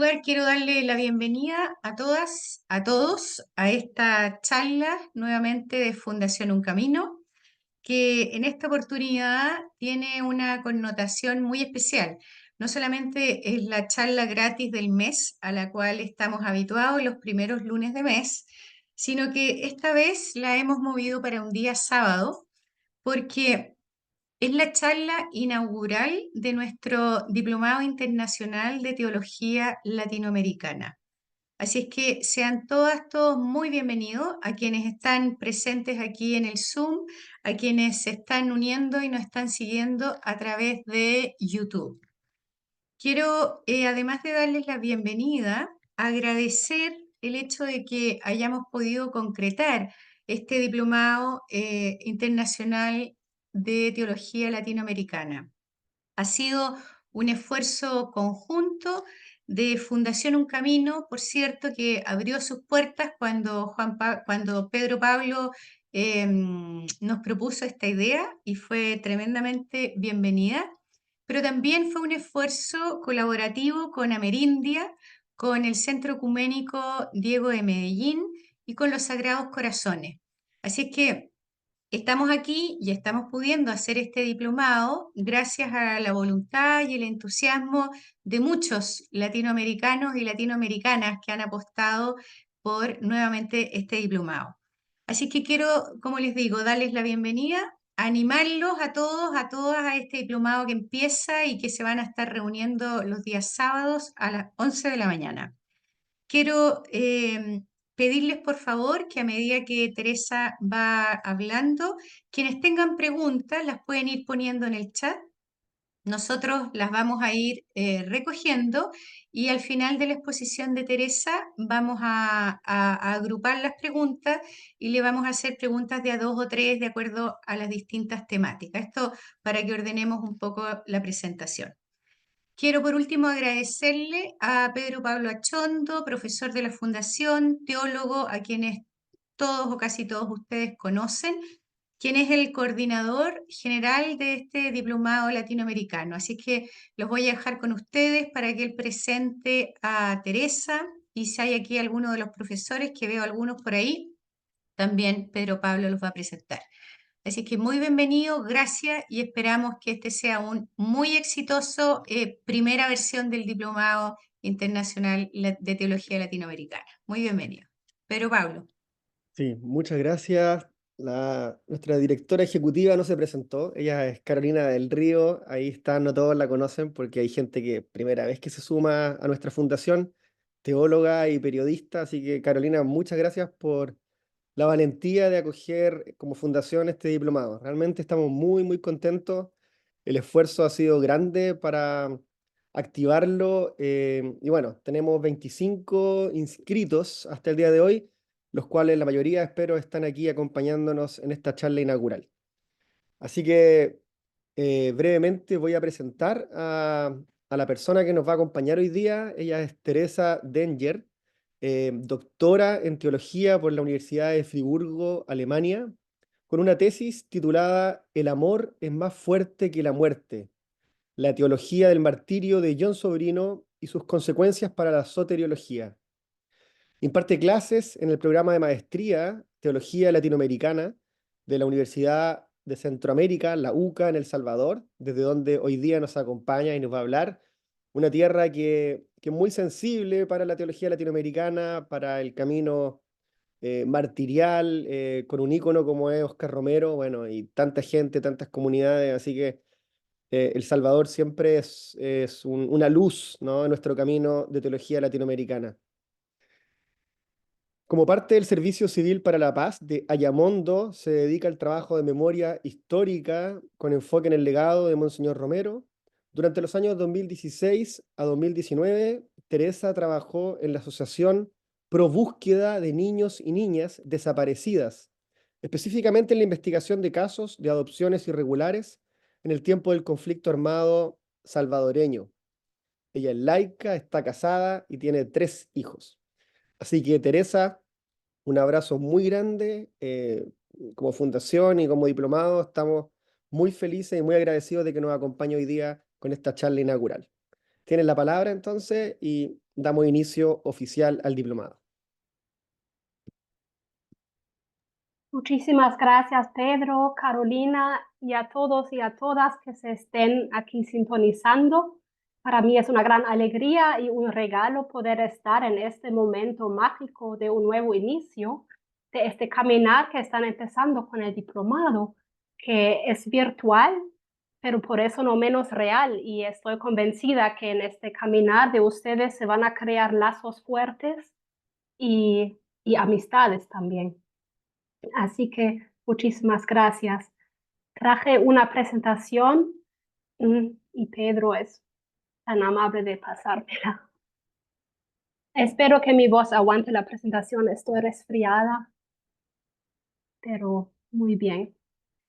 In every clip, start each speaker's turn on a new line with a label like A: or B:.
A: lugar, quiero darle la bienvenida a todas, a todos, a esta charla nuevamente de Fundación Un Camino, que en esta oportunidad tiene una connotación muy especial. No solamente es la charla gratis del mes a la cual estamos habituados los primeros lunes de mes, sino que esta vez la hemos movido para un día sábado, porque es la charla inaugural de nuestro Diplomado Internacional de Teología Latinoamericana. Así es que sean todas, todos muy bienvenidos a quienes están presentes aquí en el Zoom, a quienes se están uniendo y nos están siguiendo a través de YouTube. Quiero, además de darles la bienvenida, agradecer el hecho de que hayamos podido concretar este diplomado internacional de teología latinoamericana. Ha sido un esfuerzo conjunto de Fundación Un Camino, por cierto, que abrió sus puertas cuando Pedro Pablo nos propuso esta idea y fue tremendamente bienvenida, pero también fue un esfuerzo colaborativo con Amerindia, con el Centro Ecuménico Diego de Medellín y con los Sagrados Corazones. Así es que estamos aquí y estamos pudiendo hacer este diplomado gracias a la voluntad y el entusiasmo de muchos latinoamericanos y latinoamericanas que han apostado por nuevamente este diplomado. Así que quiero, como les digo, darles la bienvenida, animarlos a todos, a todas a este diplomado que empieza y que se van a estar reuniendo los días sábados a las 11 de la mañana. Quiero pedirles por favor que a medida que Teresa va hablando, quienes tengan preguntas las pueden ir poniendo en el chat. Nosotros las vamos a ir recogiendo y al final de la exposición de Teresa vamos a agrupar las preguntas y le vamos a hacer preguntas de a dos o tres de acuerdo a las distintas temáticas. Esto para que ordenemos un poco la presentación. Quiero por último agradecerle a Pedro Pablo Achondo, profesor de la Fundación, teólogo a quienes todos o casi todos ustedes conocen, quien es el coordinador general de este diplomado latinoamericano. Así que los voy a dejar con ustedes para que él presente a Teresa y si hay aquí alguno de los profesores, que veo algunos por ahí, también Pedro Pablo los va a presentar. Así que muy bienvenido, gracias y esperamos que este sea un muy exitoso primera versión del Diplomado Internacional de Teología Latinoamericana. Muy bienvenido. Pedro Pablo.
B: Sí, muchas gracias. Nuestra directora ejecutiva no se presentó, ella es Carolina del Río, ahí está, no todos la conocen porque hay gente que primera vez que se suma a nuestra fundación, teóloga y periodista, así que Carolina, muchas gracias por la valentía de acoger como fundación este diplomado. Realmente estamos muy, muy contentos, el esfuerzo ha sido grande para activarlo y bueno, tenemos 25 inscritos hasta el día de hoy, los cuales la mayoría, espero, están aquí acompañándonos en esta charla inaugural. Así que brevemente voy a presentar a la persona que nos va a acompañar hoy día. Ella es Teresa Denger, doctora en teología por la Universidad de Friburgo, Alemania, con una tesis titulada El amor es más fuerte que la muerte, la teología del martirio de John Sobrino y sus consecuencias para la soteriología. Imparte clases en el programa de maestría Teología Latinoamericana de la Universidad de Centroamérica, la UCA, en El Salvador, desde donde hoy día nos acompaña y nos va a hablar. Una tierra que es muy sensible para la teología latinoamericana, para el camino martirial, con un ícono como es Oscar Romero, bueno, y tanta gente, tantas comunidades, así que El Salvador siempre es una luz, ¿no?, en nuestro camino de teología latinoamericana. Como parte del Servicio Civil para la Paz de Ayamondo, se dedica al trabajo de memoria histórica con enfoque en el legado de Monseñor Romero. Durante los años 2016 a 2019, Teresa trabajó en la Asociación Pro Búsqueda de Niños y Niñas Desaparecidas, específicamente en la investigación de casos de adopciones irregulares en el tiempo del conflicto armado salvadoreño. Ella es laica, está casada y tiene 3 hijos. Así que Teresa, un abrazo muy grande. Como fundación y como diplomado estamos muy felices y muy agradecidos de que nos acompañe hoy día con esta charla inaugural. Tienes la palabra entonces y damos inicio oficial al diplomado.
C: Muchísimas gracias, Pedro, Carolina, y a todos y a todas que se estén aquí sintonizando. Para mí es una gran alegría y un regalo poder estar en este momento mágico de un nuevo inicio, de este caminar que están empezando con el diplomado, que es virtual, pero por eso no menos real. Y estoy convencida que en este caminar de ustedes se van a crear lazos fuertes y amistades también. Así que muchísimas gracias. Traje una presentación y Pedro es tan amable de pasármela. Espero que mi voz aguante la presentación. Estoy resfriada, pero muy bien.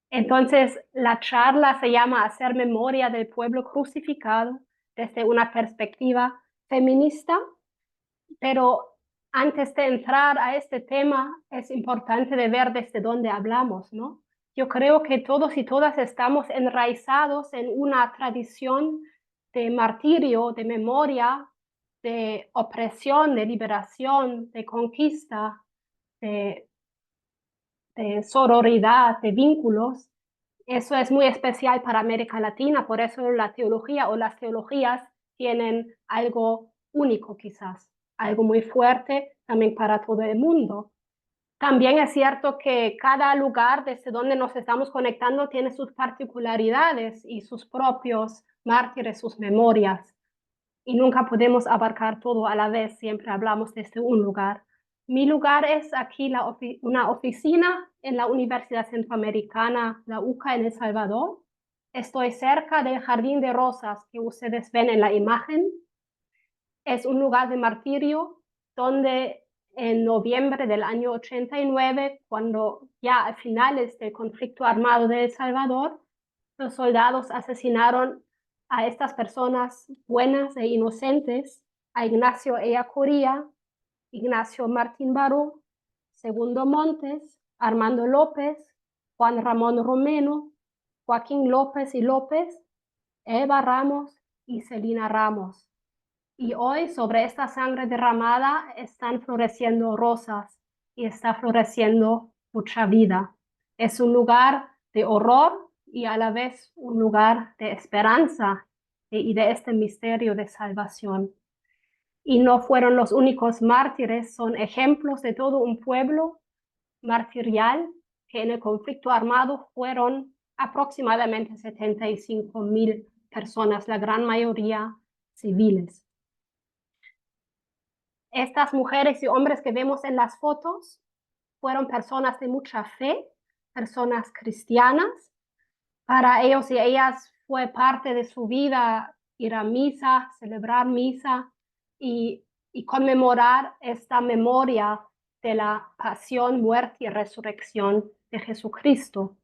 C: Entonces, la charla se llama Hacer memoria del pueblo crucificado desde una perspectiva feminista, pero antes de entrar a este tema, es importante de ver desde dónde hablamos, ¿no? Yo creo que todos y todas estamos enraizados en una tradición de martirio, de memoria, de opresión, de liberación, de conquista, de, de sororidad, de vínculos. Eso es muy especial para América Latina, por eso la teología o las teologías tienen algo único quizás, algo muy fuerte también para todo el mundo. También es cierto que cada lugar desde donde nos estamos conectando tiene sus particularidades y sus propios mártires, sus memorias. Y nunca podemos abarcar todo a la vez, siempre hablamos desde un lugar. Mi lugar es aquí una oficina en la Universidad Centroamericana, la UCA en El Salvador. Estoy cerca del Jardín de Rosas que ustedes ven en la imagen. Es un lugar de martirio donde en noviembre del año 89, cuando ya a finales del conflicto armado de El Salvador, los soldados asesinaron a estas personas buenas e inocentes, a Ignacio Ellacuría, Ignacio Martín Barú, Segundo Montes, Armando López, Juan Ramón Romero, Joaquín López y López, Eva Ramos y Celina Ramos. Y hoy sobre esta sangre derramada están floreciendo rosas y está floreciendo mucha vida. Es un lugar de horror y a la vez un lugar de esperanza y de este misterio de salvación. Y no fueron los únicos mártires, son ejemplos de todo un pueblo martirial que en el conflicto armado fueron aproximadamente 75,000 personas, la gran mayoría civiles. Estas mujeres y hombres que vemos en las fotos fueron personas de mucha fe, personas cristianas. Para ellos y ellas fue parte de su vida ir a misa, celebrar misa y conmemorar esta memoria de la pasión, muerte y resurrección de Jesucristo.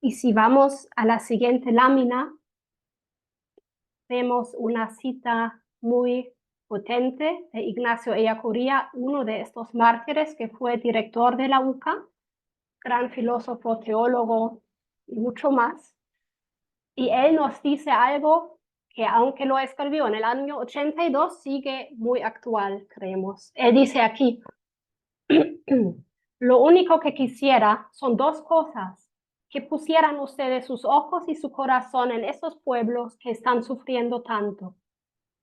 C: Y si vamos a la siguiente lámina, vemos una cita muy potente de Ignacio Ellacuría, uno de estos mártires que fue director de la UCA, gran filósofo, teólogo y mucho más. Y él nos dice algo que aunque lo escribió en el año 82, sigue muy actual, creemos. Él dice aquí, lo único que quisiera son dos cosas, que pusieran ustedes sus ojos y su corazón en esos pueblos que están sufriendo tanto,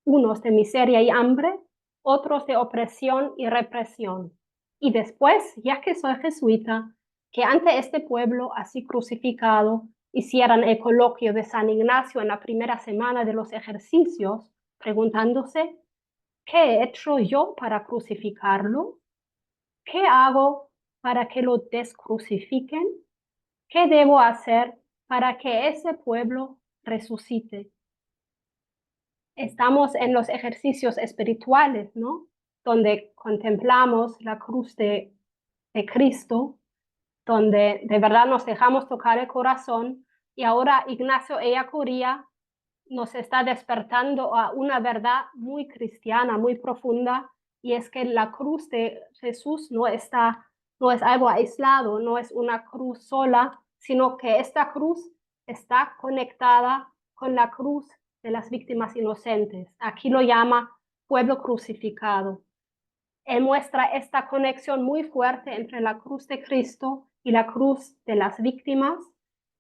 C: unos de miseria y hambre, otros de opresión y represión. Y después, ya que soy jesuita, que ante este pueblo así crucificado hicieran el coloquio de San Ignacio en la primera semana de los ejercicios, preguntándose, ¿qué he hecho yo para crucificarlo? ¿Qué hago para que lo descrucifiquen? ¿Qué debo hacer para que ese pueblo resucite? Estamos en los ejercicios espirituales, ¿no? Donde contemplamos la cruz de Cristo, donde de verdad nos dejamos tocar el corazón. Y ahora Ignacio Ellacuría nos está despertando a una verdad muy cristiana, muy profunda, y es que la cruz de Jesús no es algo aislado, no es una cruz sola, sino que esta cruz está conectada con la cruz de las víctimas inocentes. Aquí lo llama pueblo crucificado. Él muestra esta conexión muy fuerte entre la cruz de Cristo y la cruz de las víctimas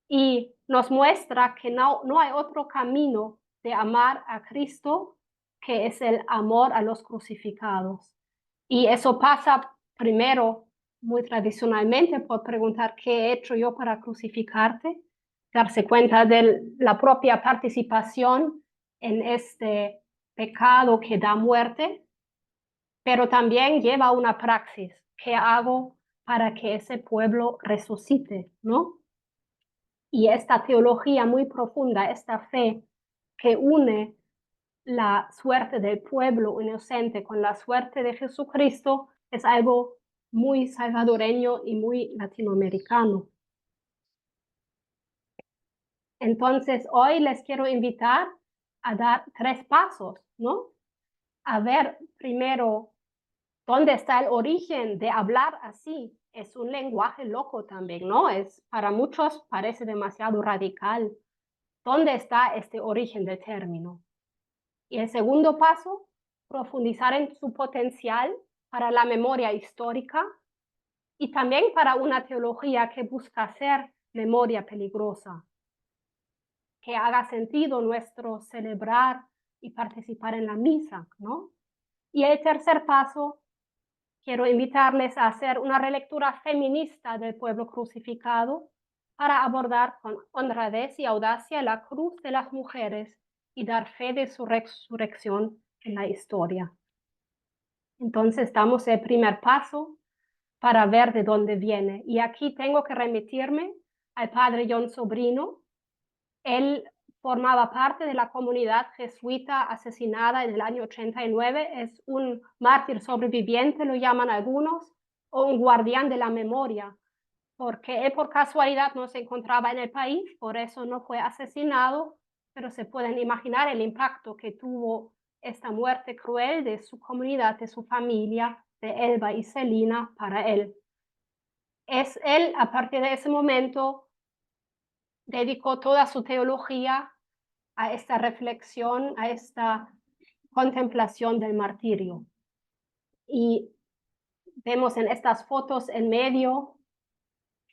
C: y nos muestra que no hay otro camino de amar a Cristo que es el amor a los crucificados. Y eso pasa primero, muy tradicionalmente, por preguntar qué he hecho yo para crucificarte, darse cuenta de la propia participación en este pecado que da muerte, pero también lleva una praxis. ¿Qué hago para que ese pueblo resucite, no? Y esta teología muy profunda, esta fe que une la suerte del pueblo inocente con la suerte de Jesucristo, es algo muy salvadoreño y muy latinoamericano. Entonces, hoy les quiero invitar a dar 3 pasos, ¿no? A ver primero dónde está el origen de hablar así. Es un lenguaje loco también, ¿no? Para muchos parece demasiado radical. ¿Dónde está este origen del término? Y el segundo paso, profundizar en su potencial para la memoria histórica y también para una teología que busca ser memoria peligrosa, que haga sentido nuestro celebrar y participar en la misa, ¿no? Y el tercer paso, quiero invitarles a hacer una relectura feminista del pueblo crucificado para abordar con honradez y audacia la cruz de las mujeres y dar fe de su resurrección en la historia. Entonces damos el primer paso para ver de dónde viene. Y aquí tengo que remitirme al padre John Sobrino. Él formaba parte de la comunidad jesuita asesinada en el año 89. Es un mártir sobreviviente, lo llaman algunos, o un guardián de la memoria, porque él por casualidad no se encontraba en el país, por eso no fue asesinado, pero se pueden imaginar el impacto que tuvo esta muerte cruel de su comunidad, de su familia, de Elba y Celina para él. Él, a partir de ese momento, dedicó toda su teología a esta reflexión, a esta contemplación del martirio. Y vemos en estas fotos en medio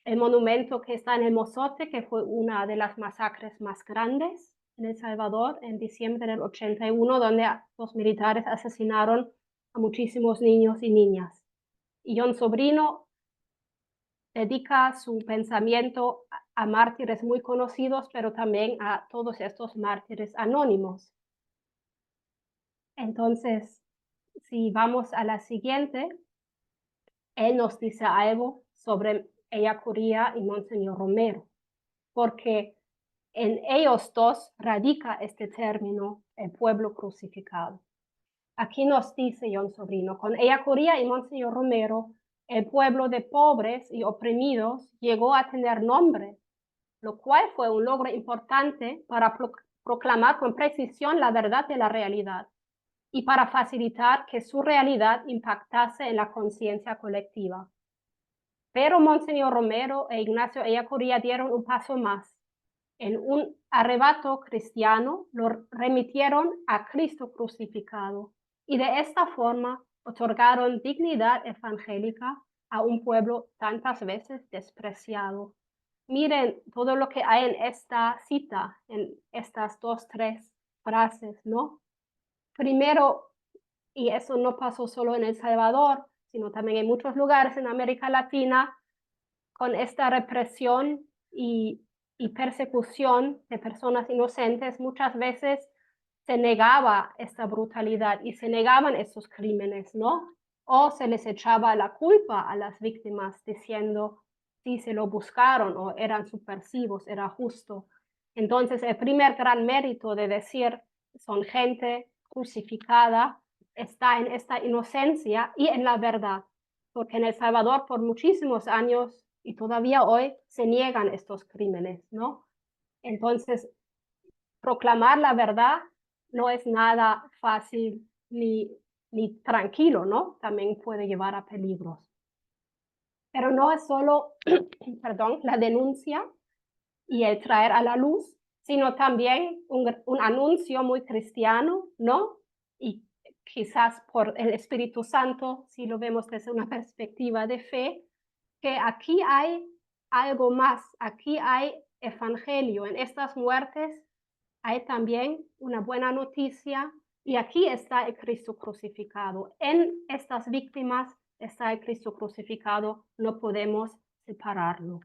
C: el monumento que está en el Mozote, que fue una de las masacres más grandes en El Salvador en diciembre del 81, donde los militares asesinaron a muchísimos niños y niñas. Y John Sobrino dedica su pensamiento a mártires muy conocidos, pero también a todos estos mártires anónimos. Entonces, si vamos a la siguiente, él nos dice algo sobre Ellacuría y Monseñor Romero, porque en ellos dos radica este término, el pueblo crucificado. Aquí nos dice John Sobrino, con Ellacuría y Monseñor Romero, el pueblo de pobres y oprimidos llegó a tener nombre, lo cual fue un logro importante para proclamar con precisión la verdad de la realidad y para facilitar que su realidad impactase en la conciencia colectiva. Pero Monseñor Romero e Ignacio Ellacuría dieron un paso más. En un arrebato cristiano lo remitieron a Cristo crucificado y de esta forma otorgaron dignidad evangélica a un pueblo tantas veces despreciado. Miren todo lo que hay en esta cita, en estas 2, 3 frases, ¿no? Primero, y eso no pasó solo en El Salvador, sino también en muchos lugares en América Latina, con esta represión y persecución de personas inocentes, muchas veces se negaba esta brutalidad y se negaban estos crímenes, ¿no? O se les echaba la culpa a las víctimas diciendo, sí, se lo buscaron o eran subversivos, era justo. Entonces, el primer gran mérito de decir, son gente crucificada, está en esta inocencia y en la verdad, porque en El Salvador por muchísimos años y todavía hoy se niegan estos crímenes, ¿no? Entonces, proclamar la verdad no es nada fácil ni tranquilo, ¿no? También puede llevar a peligros. Pero no es solo, perdón, la denuncia y el traer a la luz, sino también un anuncio muy cristiano, ¿no? Y quizás por el Espíritu Santo, si lo vemos desde una perspectiva de fe, que aquí hay algo más, aquí hay evangelio, en estas muertes hay también una buena noticia y aquí está el Cristo crucificado. En estas víctimas está el Cristo crucificado, no podemos separarlo.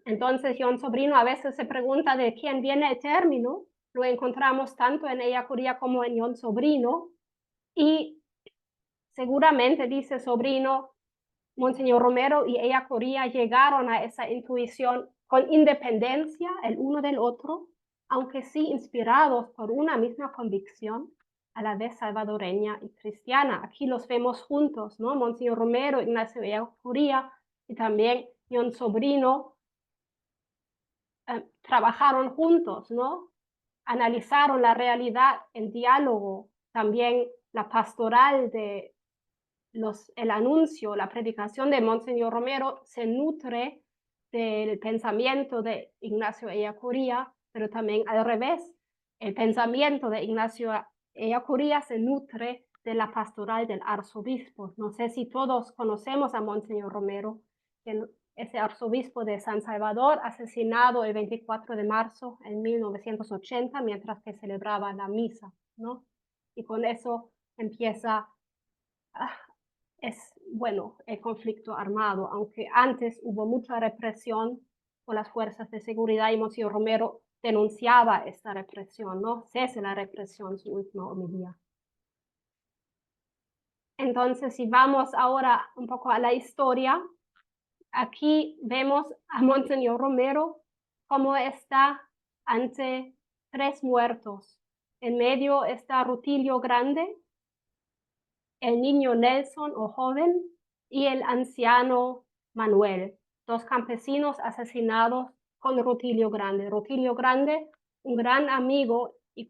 C: Entonces, John Sobrino a veces se pregunta de quién viene el término. Lo encontramos tanto en Ella Curía como en John Sobrino. Y seguramente, dice Sobrino, Monseñor Romero y Ella Curía llegaron a esa intuición con independencia el uno del otro, aunque sí inspirados por una misma convicción, a la vez salvadoreña y cristiana. Aquí los vemos juntos, ¿no? Monseñor Romero, Ignacio Ella Curía y también John Sobrino trabajaron juntos, ¿no? Analizaron la realidad en diálogo, también la pastoral de el anuncio, la predicación de Monseñor Romero se nutre del pensamiento de Ignacio Ellacuría, pero también al revés, el pensamiento de Ignacio Ellacuría se nutre de la pastoral del arzobispo. No sé si todos conocemos a Monseñor Romero, ese arzobispo de San Salvador, asesinado el 24 de marzo de 1980, mientras que celebraba la misa, ¿no? Y con eso empieza, el conflicto armado, aunque antes hubo mucha represión por las fuerzas de seguridad y Monseñor Romero denunciaba esta represión, ¿no? Cese la represión, su última homilía. Entonces, si vamos ahora un poco a la historia, aquí vemos a Monseñor Romero como está ante 3 muertos. En medio está Rutilio Grande, el niño Nelson o joven y el anciano Manuel, 2 campesinos asesinados con Rutilio Grande. Rutilio Grande, un gran amigo y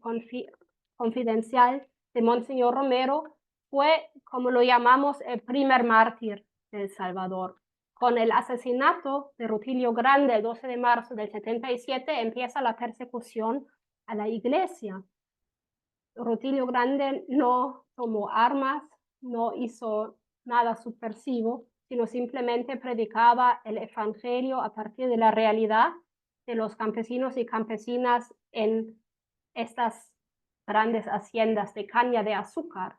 C: confidencial de Monseñor Romero, fue, como lo llamamos, el primer mártir de El Salvador. Con el asesinato de Rutilio Grande el 12 de marzo del 77 empieza la persecución a la iglesia. Rutilio Grande no tomó armas, no hizo nada subversivo, sino simplemente predicaba el evangelio a partir de la realidad de los campesinos y campesinas en estas grandes haciendas de caña de azúcar,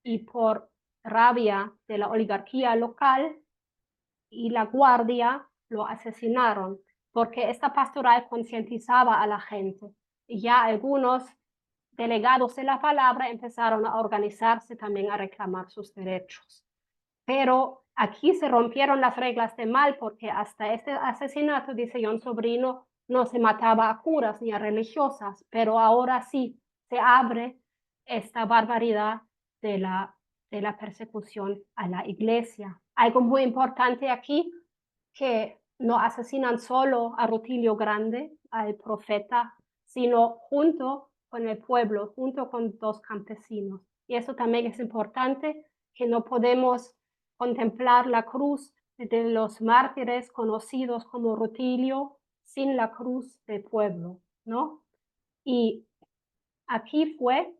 C: y por rabia de la oligarquía local y la guardia lo asesinaron, porque esta pastoral concientizaba a la gente y ya algunos delegados de la palabra empezaron a organizarse también a reclamar sus derechos. Pero aquí se rompieron las reglas de mal, porque hasta este asesinato, dice John Sobrino, no se mataba a curas ni a religiosas, pero ahora sí se abre esta barbaridad de la persecución a la iglesia. Algo muy importante aquí, que no asesinan solo a Rutilio Grande, al profeta, sino junto con el pueblo, junto con 2 campesinos. Y eso también es importante, que no podemos contemplar la cruz de los mártires conocidos como Rutilio sin la cruz del pueblo, ¿no? Y aquí fue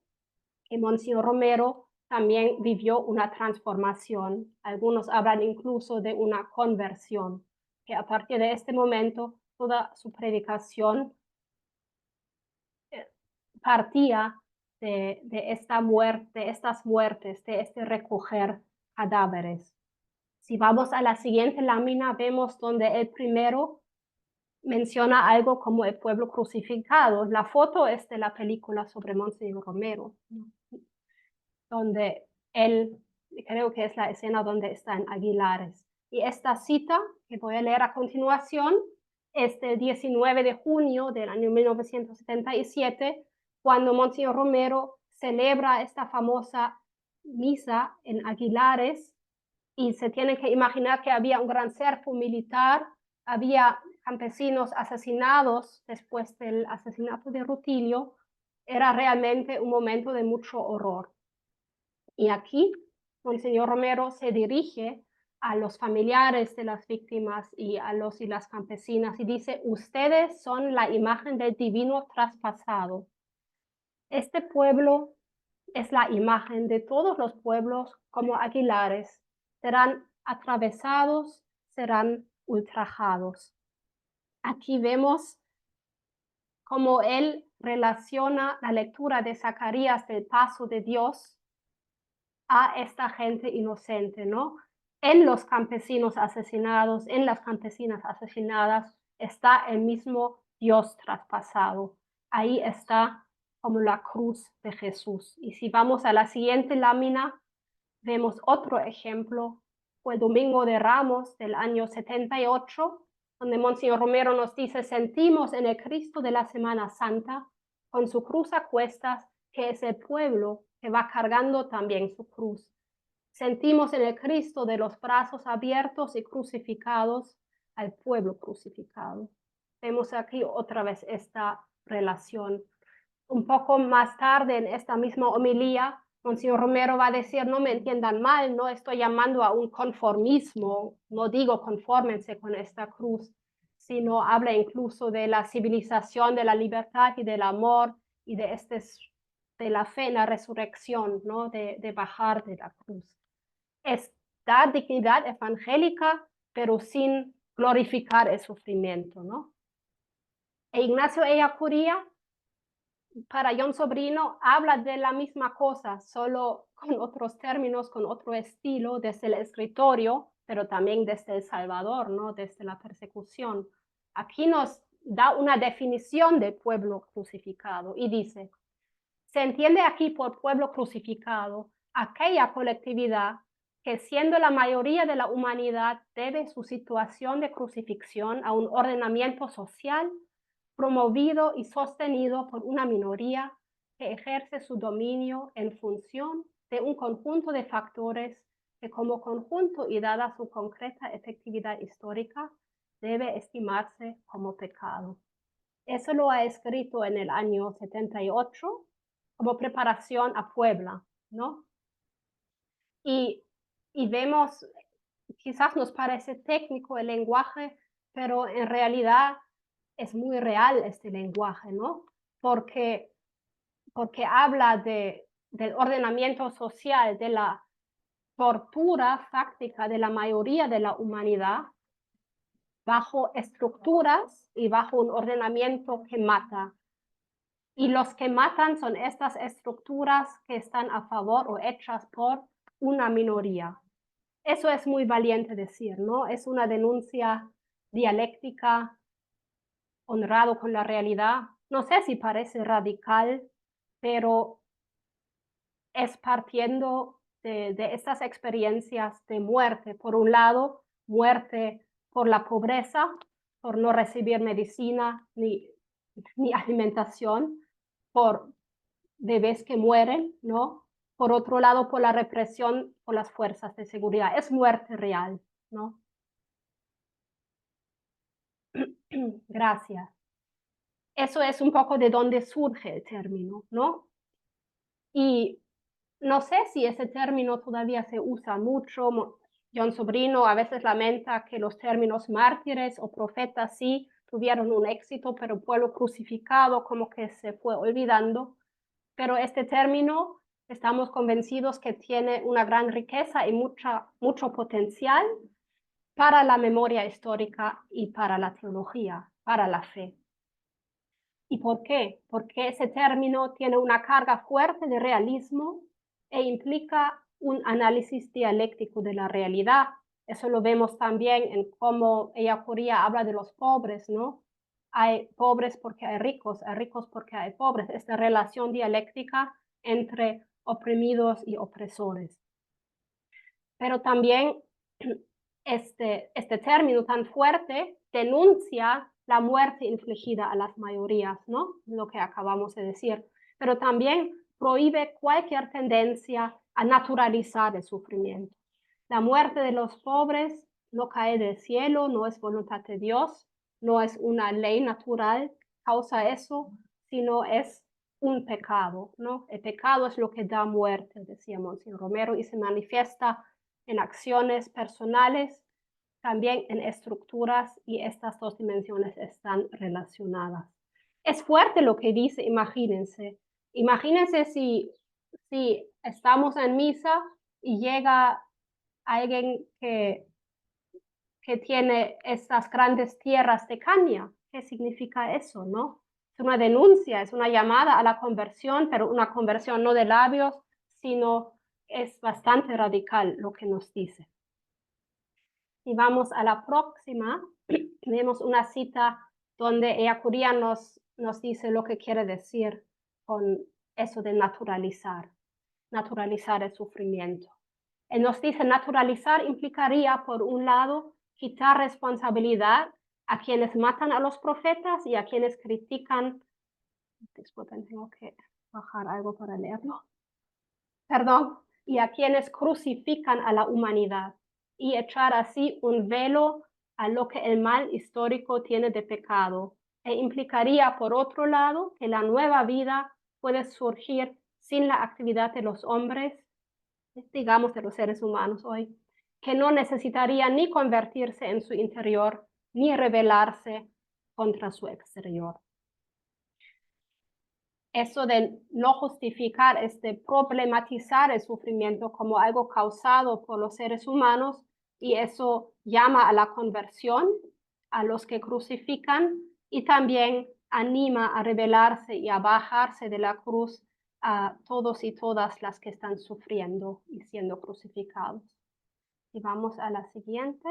C: que Monseñor Romero también vivió una transformación. Algunos hablan incluso de una conversión, que a partir de este momento toda su predicación partía de esta muerte, de estas muertes, de este recoger cadáveres. Si vamos a la siguiente lámina, vemos donde el primero menciona algo como el pueblo crucificado. La foto es de la película sobre Monseñor Romero, donde él, creo que es la escena donde está en Aguilares. Y esta cita, que voy a leer a continuación, es del 19 de junio del año 1977, cuando Monseñor Romero celebra esta famosa misa en Aguilares, y se tiene que imaginar que había un gran cerco militar, había campesinos asesinados después del asesinato de Rutilio. Era realmente un momento de mucho horror. Y aquí, Monseñor Romero se dirige a los familiares de las víctimas y a los y las campesinas y dice: ustedes son la imagen del divino traspasado. Este pueblo es la imagen de todos los pueblos como aguilares. Serán atravesados, serán ultrajados. Aquí vemos cómo él relaciona la lectura de Zacarías del paso de Dios a esta gente inocente, ¿no? En los campesinos asesinados, en las campesinas asesinadas, está el mismo Dios traspasado. Ahí está como la cruz de Jesús. Y si vamos a la siguiente lámina, vemos otro ejemplo. Fue el Domingo de Ramos del año 78, donde Monseñor Romero nos dice: sentimos en el Cristo de la Semana Santa, con su cruz a cuestas, que es el pueblo que va cargando también su cruz. Sentimos en el Cristo de los brazos abiertos y crucificados al pueblo crucificado. Vemos aquí otra vez esta relación. Un poco más tarde, en esta misma homilía, Monseñor Romero va a decir: no me entiendan mal, no estoy llamando a un conformismo, no digo confórmense con esta cruz, sino habla incluso de la civilización, de la libertad y del amor y de la fe en la resurrección, ¿no? De bajar de la cruz. Es dar dignidad evangélica, pero sin glorificar el sufrimiento, ¿no? E Ignacio Ellacuría, para Jon Sobrino, habla de la misma cosa, solo con otros términos, con otro estilo, desde el escritorio, pero también desde El Salvador, ¿no? Desde la persecución. Aquí nos da una definición de pueblo crucificado y dice: se entiende aquí por pueblo crucificado aquella colectividad que, siendo la mayoría de la humanidad, debe su situación de crucifixión a un ordenamiento social promovido y sostenido por una minoría que ejerce su dominio en función de un conjunto de factores que, como conjunto y dada su concreta efectividad histórica, debe estimarse como pecado. Eso lo ha escrito en el año 78 como preparación a Puebla, ¿no? Y vemos, quizás nos parece técnico el lenguaje, pero en realidad es muy real este lenguaje, ¿no? Porque habla del ordenamiento social, de la tortura fáctica de la mayoría de la humanidad bajo estructuras y bajo un ordenamiento que mata. Y los que matan son estas estructuras que están a favor o hechas por una minoría. Eso es muy valiente decir, ¿no? Es una denuncia dialéctica, honrado con la realidad. No sé si parece radical, pero es partiendo de estas experiencias de muerte. Por un lado, muerte por la pobreza, por no recibir medicina ni alimentación, por bebés que mueren, ¿no? Por otro lado, por la represión por las fuerzas de seguridad. Es muerte real, ¿no? Gracias. Eso es un poco de dónde surge el término, ¿no? Y no sé si ese término todavía se usa mucho. Jon Sobrino a veces lamenta que los términos mártires o profetas sí tuvieron un éxito, pero el pueblo crucificado como que se fue olvidando. Pero este término estamos convencidos que tiene una gran riqueza y mucho potencial para la memoria histórica y para la teología, para la fe. ¿Y por qué? Porque ese término tiene una carga fuerte de realismo e implica un análisis dialéctico de la realidad. Eso lo vemos también en cómo Ellacuría habla de los pobres, ¿no? Hay pobres porque hay ricos porque hay pobres. Esta relación dialéctica entre oprimidos y opresores. Pero también este término tan fuerte denuncia la muerte infligida a las mayorías, ¿no? Lo que acabamos de decir. Pero también prohíbe cualquier tendencia a naturalizar el sufrimiento. La muerte de los pobres no cae del cielo, no es voluntad de Dios, no es una ley natural, causa eso, sino es un pecado, ¿no? El pecado es lo que da muerte, decía Monseñor Romero, y se manifiesta en acciones personales, también en estructuras, y estas dos dimensiones están relacionadas. Es fuerte lo que dice, imagínense. Imagínense si si estamos en misa y llega alguien que tiene estas grandes tierras de caña, ¿qué significa eso, no? Es una denuncia, es una llamada a la conversión, pero una conversión no de labios, sino es bastante radical lo que nos dice. Y vamos a la próxima, tenemos una cita donde Ellacuría nos dice lo que quiere decir con eso de naturalizar el sufrimiento. Él nos dice naturalizar implicaría, por un lado, quitar responsabilidad a quienes matan a los profetas y a quienes critican. Disculpen, tengo que bajar algo para leerlo. Perdón, y a quienes crucifican a la humanidad y echar así un velo a lo que el mal histórico tiene de pecado. E implicaría, por otro lado, que la nueva vida puede surgir sin la actividad de los hombres, digamos de los seres humanos hoy, que no necesitaría ni convertirse en su interior, ni rebelarse contra su exterior. Eso de no justificar, problematizar el sufrimiento como algo causado por los seres humanos, y eso llama a la conversión a los que crucifican y también anima a rebelarse y a bajarse de la cruz a todos y todas las que están sufriendo y siendo crucificados. Y vamos a la siguiente.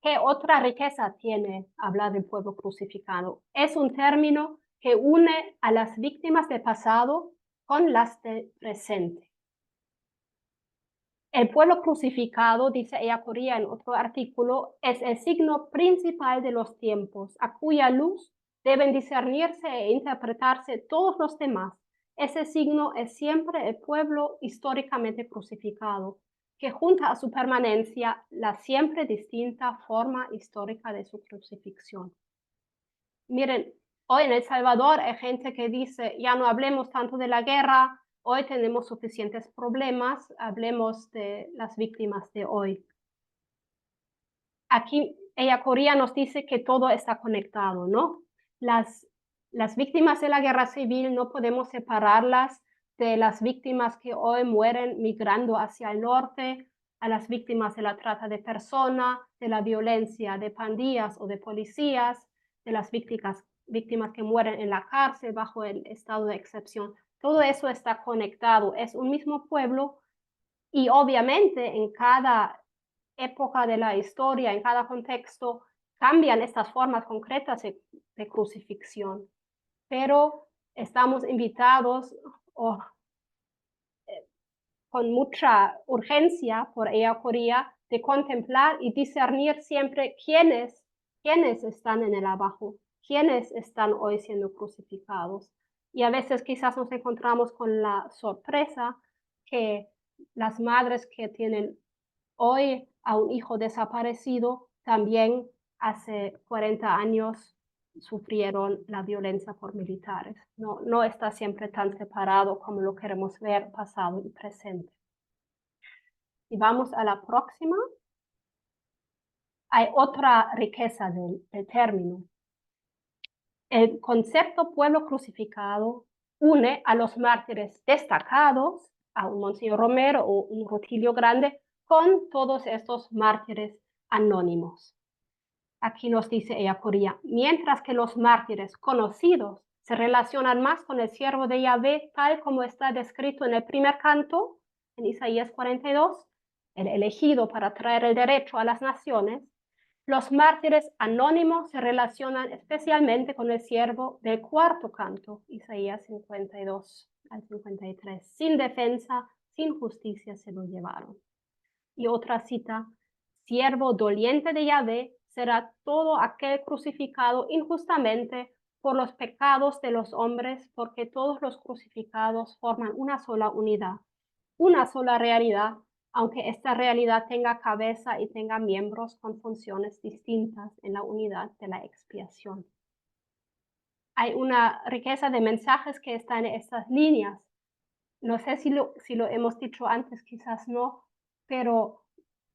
C: ¿Qué otra riqueza tiene hablar del pueblo crucificado? Es un término que une a las víctimas del pasado con las del presente. El pueblo crucificado, dice Ellacuría en otro artículo, es el signo principal de los tiempos, a cuya luz deben discernirse e interpretarse todos los demás. Ese signo es siempre el pueblo históricamente crucificado, que junta a su permanencia la siempre distinta forma histórica de su crucifixión. Miren, hoy en El Salvador hay gente que dice, ya no hablemos tanto de la guerra, hoy tenemos suficientes problemas, hablemos de las víctimas de hoy. Aquí Ellacuría nos dice que todo está conectado, ¿no? Las víctimas de la guerra civil no podemos separarlas de las víctimas que hoy mueren migrando hacia el norte, a las víctimas de la trata de personas, de la violencia de pandillas o de policías, de las víctimas que mueren en la cárcel bajo el estado de excepción. Todo eso está conectado, es un mismo pueblo, y obviamente en cada época de la historia, en cada contexto, cambian estas formas concretas de crucifixión, pero estamos invitados con mucha urgencia por Ellacuría de contemplar y discernir siempre quiénes están en el abajo, quiénes están hoy siendo crucificados. Y a veces quizás nos encontramos con la sorpresa que las madres que tienen hoy a un hijo desaparecido también hace 40 años sufrieron la violencia por militares. No está siempre tan separado como lo queremos ver pasado y presente. Y vamos a la próxima. Hay otra riqueza del término. El concepto pueblo crucificado une a los mártires destacados, a un Monseñor Romero o un Rutilio Grande, con todos estos mártires anónimos. Aquí nos dice Ellacuría, mientras que los mártires conocidos se relacionan más con el siervo de Yahvé, tal como está descrito en el primer canto, en Isaías 42, el elegido para traer el derecho a las naciones, los mártires anónimos se relacionan especialmente con el siervo del cuarto canto, Isaías 52 al 53. Sin defensa, sin justicia se lo llevaron. Y otra cita, siervo doliente de Yahvé será todo aquel crucificado injustamente por los pecados de los hombres, porque todos los crucificados forman una sola unidad, una sola realidad, aunque esta realidad tenga cabeza y tenga miembros con funciones distintas en la unidad de la expiación. Hay una riqueza de mensajes que están en estas líneas. No sé si lo hemos dicho antes, quizás no, pero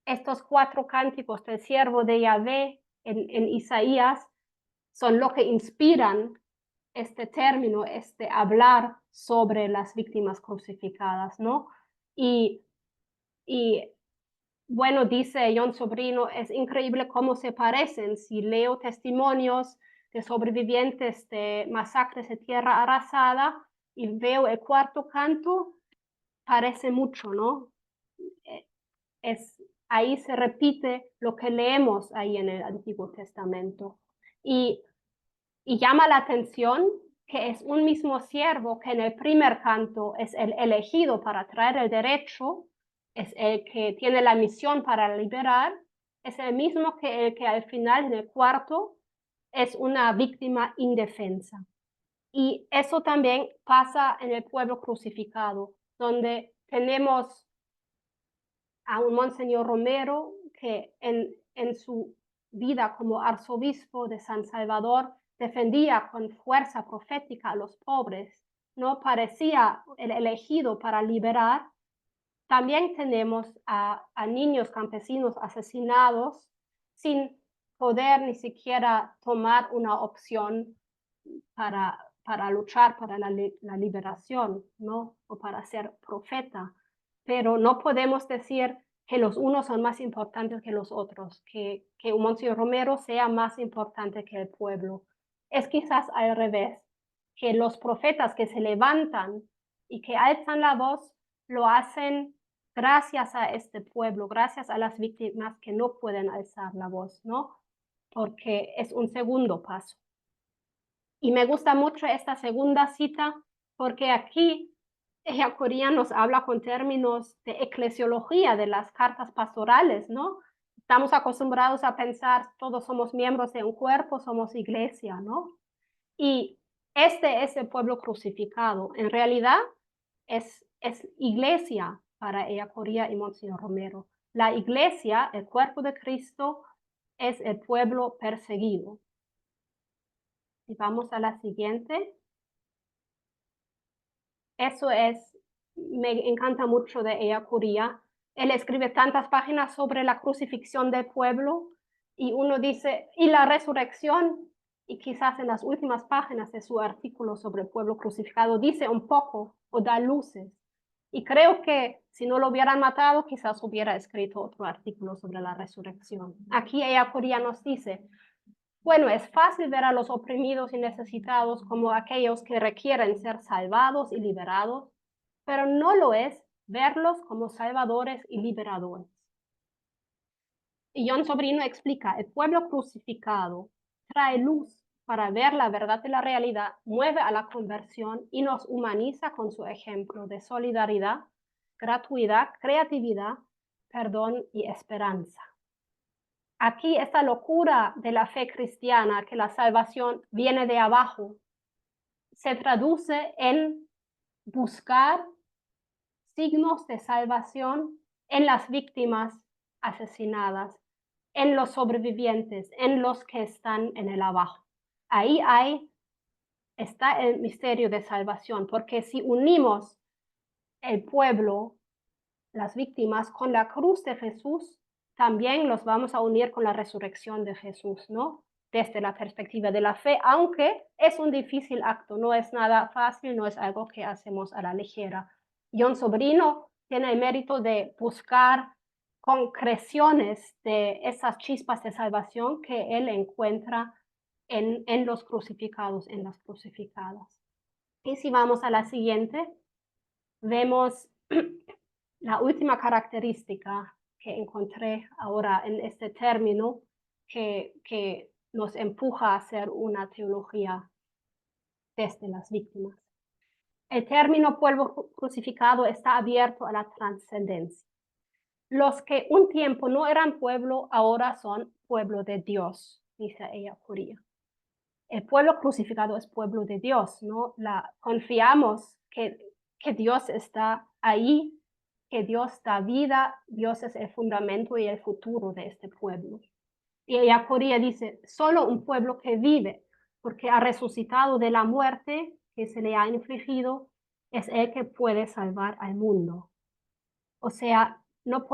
C: estos 4 cánticos del siervo de Yahvé en Isaías son lo que inspiran este término, este hablar sobre las víctimas crucificadas, ¿no? Y bueno, dice Jon Sobrino, es increíble cómo se parecen. Si leo testimonios de sobrevivientes de masacres de tierra arrasada y veo el cuarto canto, parece mucho, ¿no? Ahí se repite lo que leemos ahí en el Antiguo Testamento. Y llama la atención que es un mismo siervo que en el primer canto es el elegido para traer el derecho, es el que tiene la misión para liberar, es el mismo que el que al final en el cuarto es una víctima indefensa. Y eso también pasa en el pueblo crucificado, donde tenemos a un Monseñor Romero que en su vida como arzobispo de San Salvador defendía con fuerza profética a los pobres, ¿no? Parecía el elegido para liberar. También tenemos a niños campesinos asesinados sin poder ni siquiera tomar una opción para luchar para la liberación, ¿no? O para ser profeta. Pero no podemos decir que los unos son más importantes que los otros, que un Monseñor Romero sea más importante que el pueblo. Es quizás al revés, que los profetas que se levantan y que alzan la voz lo hacen gracias a este pueblo, gracias a las víctimas que no pueden alzar la voz, ¿no? Porque es un segundo paso. Y me gusta mucho esta segunda cita porque aquí Ellacuría nos habla con términos de eclesiología, de las cartas pastorales, ¿no? Estamos acostumbrados a pensar, todos somos miembros de un cuerpo, somos iglesia, ¿no? Y este es el pueblo crucificado. En realidad es iglesia para Ellacuría y Monseñor Romero. La iglesia, el cuerpo de Cristo, es el pueblo perseguido. Y vamos a la siguiente. Eso me encanta mucho de Ellacuría. Él escribe tantas páginas sobre la crucifixión del pueblo y uno dice, ¿y la resurrección? Y quizás en las últimas páginas de su artículo sobre el pueblo crucificado dice un poco o da luces. Y creo que si no lo hubieran matado, quizás hubiera escrito otro artículo sobre la resurrección. Aquí Ellacuría nos dice, bueno, es fácil ver a los oprimidos y necesitados como aquellos que requieren ser salvados y liberados, pero no lo es verlos como salvadores y liberadores. Y Jon Sobrino explica, el pueblo crucificado trae luz para ver la verdad de la realidad, mueve a la conversión y nos humaniza con su ejemplo de solidaridad, gratuidad, creatividad, perdón y esperanza. Aquí esta locura de la fe cristiana, que la salvación viene de abajo, se traduce en buscar signos de salvación en las víctimas asesinadas, en los sobrevivientes, en los que están en el abajo. Ahí está el misterio de salvación, porque si unimos el pueblo, las víctimas, con la cruz de Jesús, también los vamos a unir con la resurrección de Jesús, ¿no? Desde la perspectiva de la fe, aunque es un difícil acto, no es nada fácil, no es algo que hacemos a la ligera. Jon Sobrino tiene el mérito de buscar concreciones de esas chispas de salvación que él encuentra en los crucificados, en las crucificadas. Y si vamos a la siguiente, vemos la última característica que encontré ahora en este término que nos empuja a hacer una teología desde las víctimas. El término pueblo crucificado está abierto a la trascendencia. Los que un tiempo no eran pueblo, ahora son pueblo de Dios, dice Ellacuría. El pueblo crucificado es pueblo de Dios, ¿no? Confiamos que Dios está ahí, que Dios da vida, Dios es el fundamento y el futuro de este pueblo. Y Ellacuría dice, solo un pueblo que vive, porque ha resucitado de la muerte que se le ha infligido, es el que puede salvar al mundo. O sea, no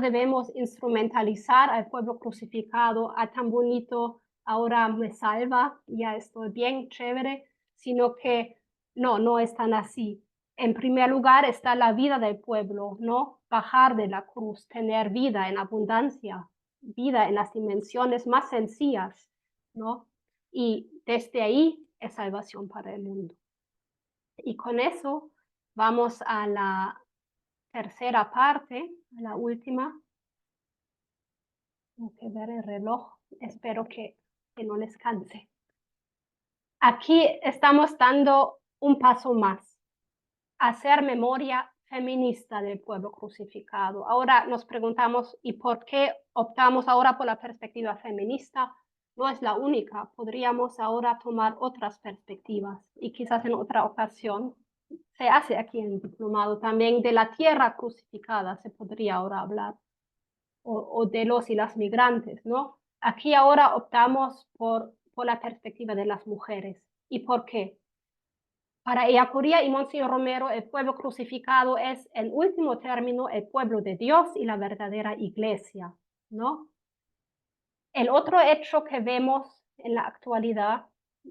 C: debemos instrumentalizar al pueblo crucificado, tan bonito, ahora me salva, ya estoy bien, chévere, sino que no es tan así. En primer lugar está la vida del pueblo, ¿no? Bajar de la cruz, tener vida en abundancia, vida en las dimensiones más sencillas, ¿no? Y desde ahí es salvación para el mundo. Y con eso vamos a la tercera parte, a la última. Tengo que ver el reloj, espero que no les canse. Aquí estamos dando un paso más, hacer memoria feminista del pueblo crucificado. Ahora nos preguntamos, ¿y por qué optamos ahora por la perspectiva feminista? No es la única, podríamos ahora tomar otras perspectivas y quizás en otra ocasión se hace aquí en el diplomado también de la tierra crucificada, se podría ahora hablar, o de los y las migrantes, ¿no? Aquí ahora optamos por la perspectiva de las mujeres. ¿Y por qué? Para Ellacuría y Monseñor Romero, el pueblo crucificado es, en último término, el pueblo de Dios y la verdadera iglesia, ¿no? El otro hecho que vemos en la actualidad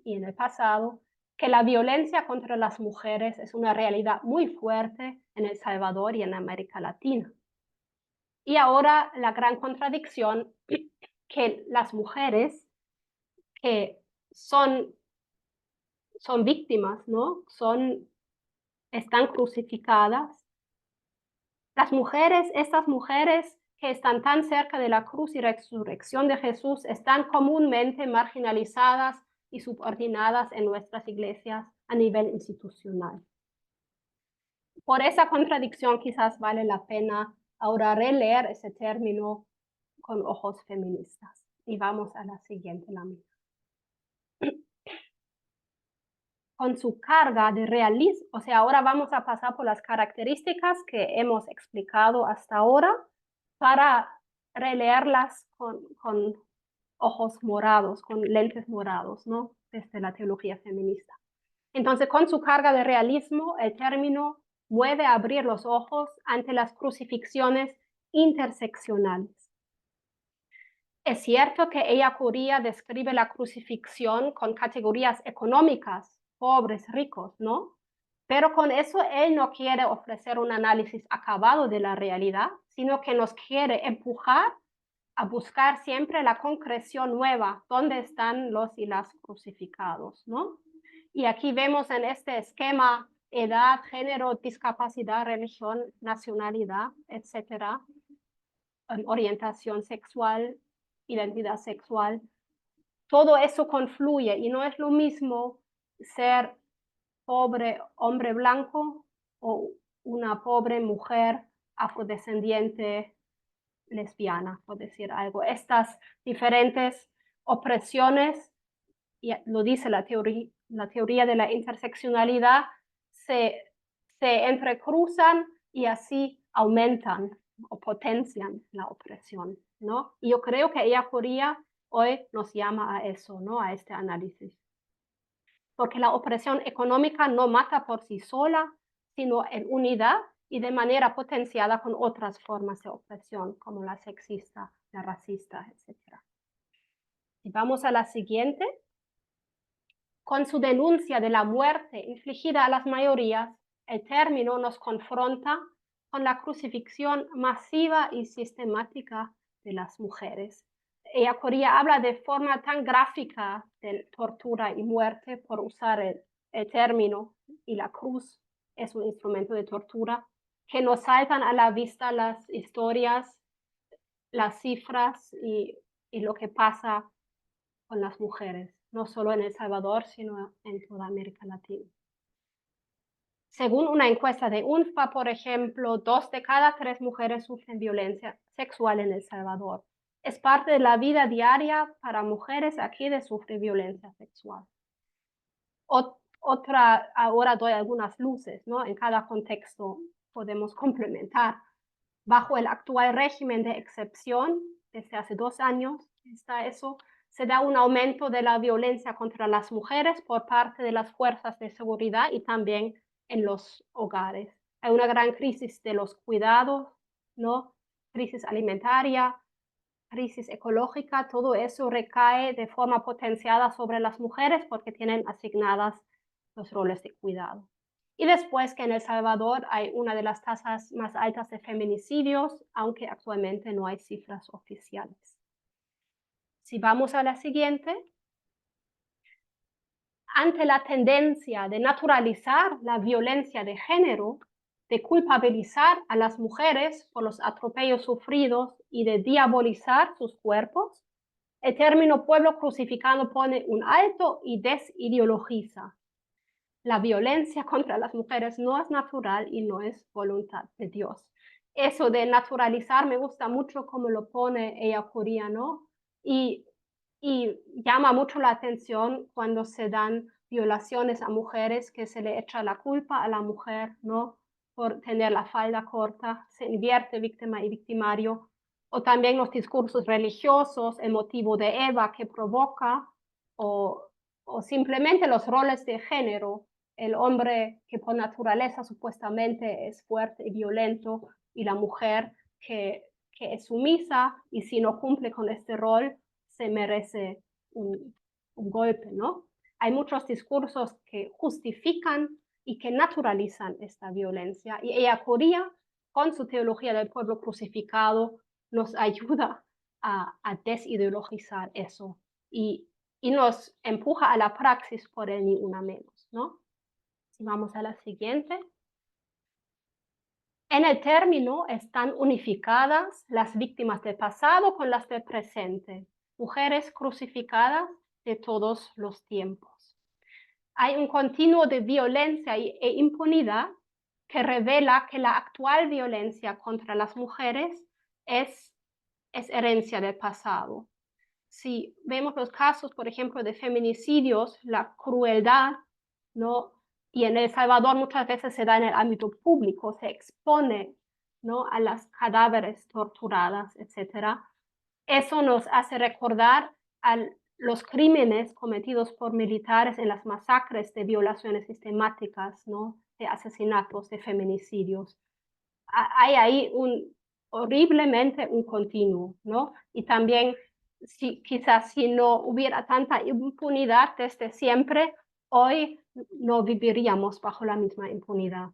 C: y en el pasado, que la violencia contra las mujeres es una realidad muy fuerte en El Salvador y en América Latina. Y ahora la gran contradicción que las mujeres que son víctimas, ¿no? Están crucificadas. Las mujeres, estas mujeres que están tan cerca de la cruz y resurrección de Jesús, están comúnmente marginalizadas y subordinadas en nuestras iglesias a nivel institucional. Por esa contradicción quizás vale la pena ahora releer ese término con ojos feministas. Y vamos a la siguiente lámina. Con su carga de realismo, o sea, ahora vamos a pasar por las características que hemos explicado hasta ahora para releerlas con ojos morados, con lentes morados, ¿no? Desde la teología feminista. Entonces, con su carga de realismo, el término mueve a abrir los ojos ante las crucifixiones interseccionales. Es cierto que Ellacuría describe la crucifixión con categorías económicas, pobres, ricos, ¿no? Pero con eso él no quiere ofrecer un análisis acabado de la realidad, sino que nos quiere empujar a buscar siempre la concreción nueva, dónde están los y las crucificados, ¿no? Y aquí vemos en este esquema edad, género, discapacidad, religión, nacionalidad, etcétera, orientación sexual, identidad sexual. Todo eso confluye y no es lo mismo ser pobre hombre blanco o una pobre mujer afrodescendiente lesbiana, por decir algo. Estas diferentes opresiones, y lo dice la teoría de la interseccionalidad, se entrecruzan y así aumentan o potencian la opresión, ¿no? Y yo creo que Ellacuría hoy nos llama a eso, ¿no? A este análisis. Porque la opresión económica no mata por sí sola, sino en unidad y de manera potenciada con otras formas de opresión, como la sexista, la racista, etc. Y vamos a la siguiente. Con su denuncia de la muerte infligida a las mayorías, el término nos confronta con la crucifixión masiva y sistemática de las mujeres. Ellacuría habla de forma tan gráfica de tortura y muerte por usar el término, y la cruz es un instrumento de tortura, que nos saltan a la vista las historias, las cifras y lo que pasa con las mujeres, no solo en El Salvador, sino en toda América Latina. Según una encuesta de UNFPA, por ejemplo, 2 de cada 3 mujeres sufren violencia sexual en El Salvador. Es parte de la vida diaria para mujeres aquí de sufrir violencia sexual. Ahora doy algunas luces, ¿no? En cada contexto podemos complementar. Bajo el actual régimen de excepción, desde hace 2 años está eso, se da un aumento de la violencia contra las mujeres por parte de las fuerzas de seguridad y también en los hogares. Hay una gran crisis de los cuidados, ¿no? Crisis alimentaria, crisis ecológica, todo eso recae de forma potenciada sobre las mujeres porque tienen asignadas los roles de cuidado. Y después que en El Salvador hay una de las tasas más altas de feminicidios, aunque actualmente no hay cifras oficiales. Si vamos a la siguiente, ante la tendencia de naturalizar la violencia de género, de culpabilizar a las mujeres por los atropellos sufridos y de diabolizar sus cuerpos, el término pueblo crucificado pone un alto y desideologiza. La violencia contra las mujeres no es natural y no es voluntad de Dios. Eso de naturalizar me gusta mucho como lo pone Ellacuría, ¿no? Y llama mucho la atención cuando se dan violaciones a mujeres, que se le echa la culpa a la mujer, ¿no? Por tener la falda corta, se invierte víctima y victimario. O también los discursos religiosos, el motivo de Eva que provoca, o simplemente los roles de género, el hombre que por naturaleza supuestamente es fuerte y violento, y la mujer que es sumisa, y si no cumple con este rol, se merece un golpe, ¿no? Hay muchos discursos que justifican y que naturalizan esta violencia, y Ellacuría, con su teología del pueblo crucificado, nos ayuda a desideologizar eso y nos empuja a la praxis por el ni una menos, ¿no? Si vamos a la siguiente. En el término están unificadas las víctimas del pasado con las del presente, mujeres crucificadas de todos los tiempos. Hay un continuo de violencia e impunidad que revela que la actual violencia contra las mujeres es herencia del pasado. Si vemos los casos, por ejemplo, de feminicidios, la crueldad, ¿no? Y en El Salvador muchas veces se da en el ámbito público, se expone, ¿no?, a las cadáveres torturadas, etc. Eso nos hace recordar a los crímenes cometidos por militares en las masacres de violaciones sistemáticas, ¿no?, de asesinatos, de feminicidios. Hay ahí horriblemente un continuo, ¿no? Y también, quizás si no hubiera tanta impunidad desde siempre, hoy no viviríamos bajo la misma impunidad.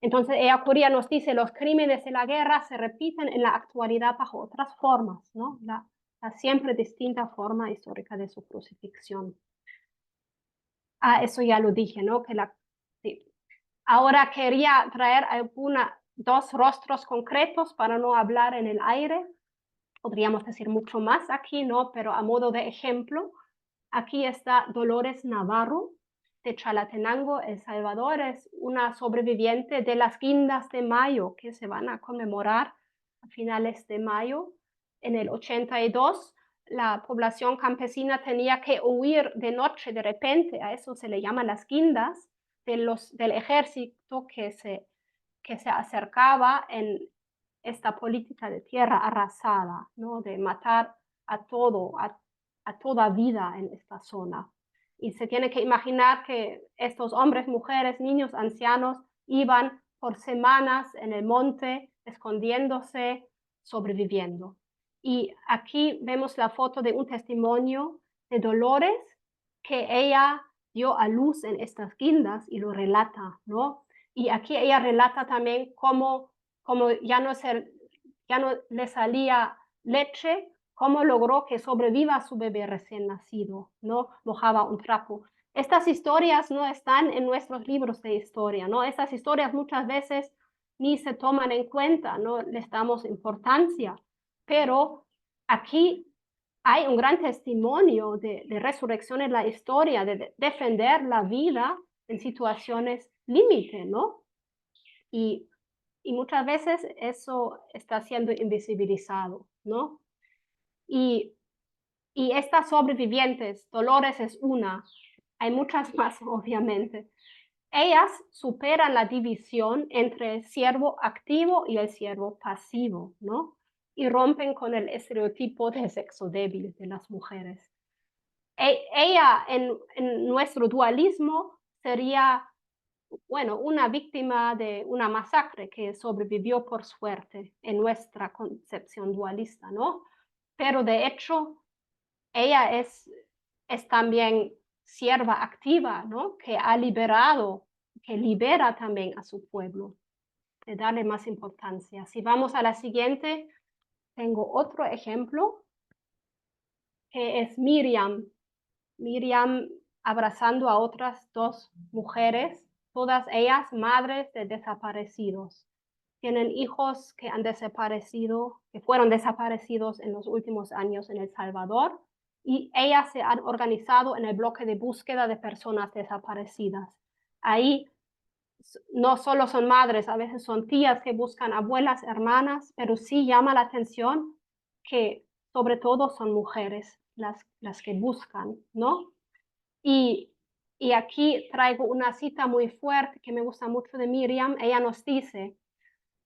C: Entonces, Ellacuría nos dice, los crímenes de la guerra se repiten en la actualidad bajo otras formas, ¿no? La siempre distinta forma histórica de su crucifixión. Eso ya lo dije, ¿no? Sí. Ahora quería traer dos rostros concretos para no hablar en el aire. Podríamos decir mucho más aquí, ¿no? Pero a modo de ejemplo, aquí está Dolores Navarro, de Chalatenango, El Salvador. Es una sobreviviente de las guindas de mayo que se van a conmemorar a finales de mayo. En el 82, la población campesina tenía que huir de noche de repente, a eso se le llaman las guindas, del ejército que se acercaba en esta política de tierra arrasada, ¿no? De matar a toda vida en esta zona. Y se tiene que imaginar que estos hombres, mujeres, niños, ancianos iban por semanas en el monte, escondiéndose, sobreviviendo. Y aquí vemos la foto de un testimonio de Dolores, que ella dio a luz en estas guindas y lo relata, ¿no? Y aquí ella relata también cómo ya no le salía leche, cómo logró que sobreviva su bebé recién nacido, ¿no? Mojaba un trapo. Estas historias no están en nuestros libros de historia, ¿no? Estas historias muchas veces ni se toman en cuenta, no les damos importancia, pero aquí hay un gran testimonio de resurrección en la historia, de defender la vida en situaciones límite, ¿no? Y muchas veces eso está siendo invisibilizado, ¿no? Y estas sobrevivientes, Dolores es una, hay muchas más, obviamente. Ellas superan la división entre el siervo activo y el siervo pasivo, ¿no? Y rompen con el estereotipo de sexo débil de las mujeres. Ella, en nuestro dualismo, sería, bueno, una víctima de una masacre que sobrevivió por suerte en nuestra concepción dualista, ¿no? pero de hecho ella es también sierva activa, ¿no? Que ha liberado, que libera también a su pueblo, de darle más importancia. Si vamos a la siguiente, tengo otro ejemplo, que es Miriam. Miriam abrazando a otras dos mujeres, todas ellas madres de desaparecidos. Tienen hijos que han desaparecido, que fueron desaparecidos en los últimos años en El Salvador, y ellas se han organizado en el bloque de búsqueda de personas desaparecidas. Ahí no solo son madres, a veces son tías que buscan abuelas, hermanas, pero sí llama la atención que sobre todo son mujeres las que buscan, ¿no? Y, y aquí traigo una cita muy fuerte que me gusta mucho de Miriam. Ella nos dice: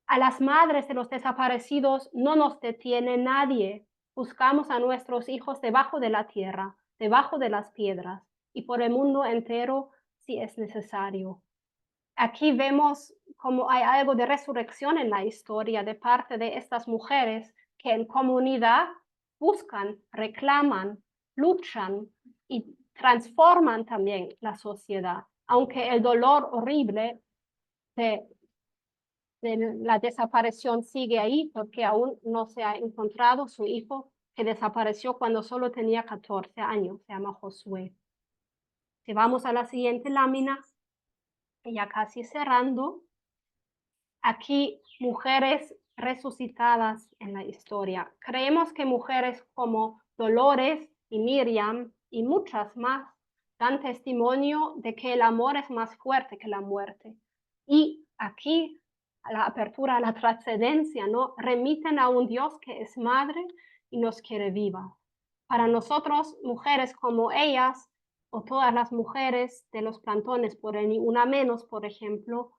C: a las madres de los desaparecidos no nos detiene nadie. Buscamos a nuestros hijos debajo de la tierra, debajo de las piedras y por el mundo entero si es necesario. Aquí vemos cómo hay algo de resurrección en la historia de parte de estas mujeres que en comunidad buscan, reclaman, luchan y transforman también la sociedad, aunque el dolor horrible de la desaparición sigue ahí porque aún no se ha encontrado su hijo que desapareció cuando solo tenía 14 años, se llama Josué. Si vamos a la siguiente lámina, ya casi cerrando, aquí mujeres resucitadas en la historia. Creemos que mujeres como Dolores y Miriam y muchas más dan testimonio de que el amor es más fuerte que la muerte. Y aquí a la apertura a la trascendencia, ¿no? Remiten a un Dios que es madre y nos quiere viva. Para nosotros, mujeres como ellas, o todas las mujeres de los plantones por el Ni Una Menos, por ejemplo,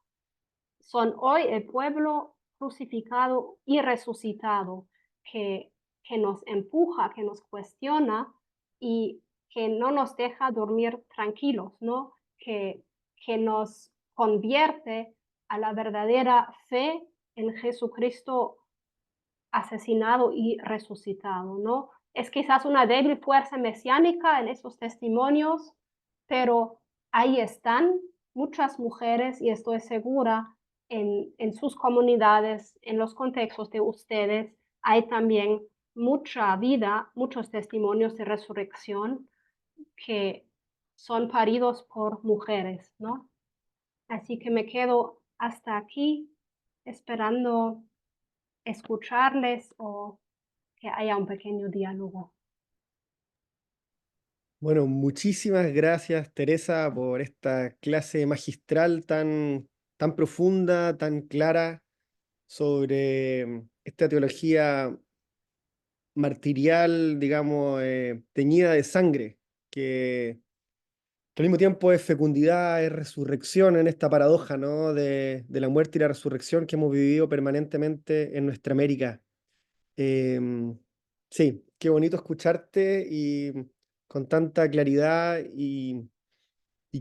C: son hoy el pueblo crucificado y resucitado que nos empuja, que nos cuestiona y que no nos deja dormir tranquilos, ¿no? Que nos convierte a la verdadera fe en Jesucristo asesinado y resucitado, ¿no? Es quizás una débil fuerza mesiánica en esos testimonios, pero ahí están muchas mujeres y estoy segura en sus comunidades, en los contextos de ustedes, hay también mucha vida, muchos testimonios de resurrección que son paridos por mujeres, ¿no? Así que me quedo hasta aquí esperando escucharles o que haya un pequeño diálogo.
B: Bueno, muchísimas gracias, Teresa, por esta clase magistral tan profunda, tan clara sobre esta teología martirial, digamos, teñida de sangre, que al mismo tiempo es fecundidad, es resurrección en esta paradoja, ¿no? De la muerte y la resurrección que hemos vivido permanentemente en nuestra América. Em, sí, qué bonito escucharte y con tanta claridad y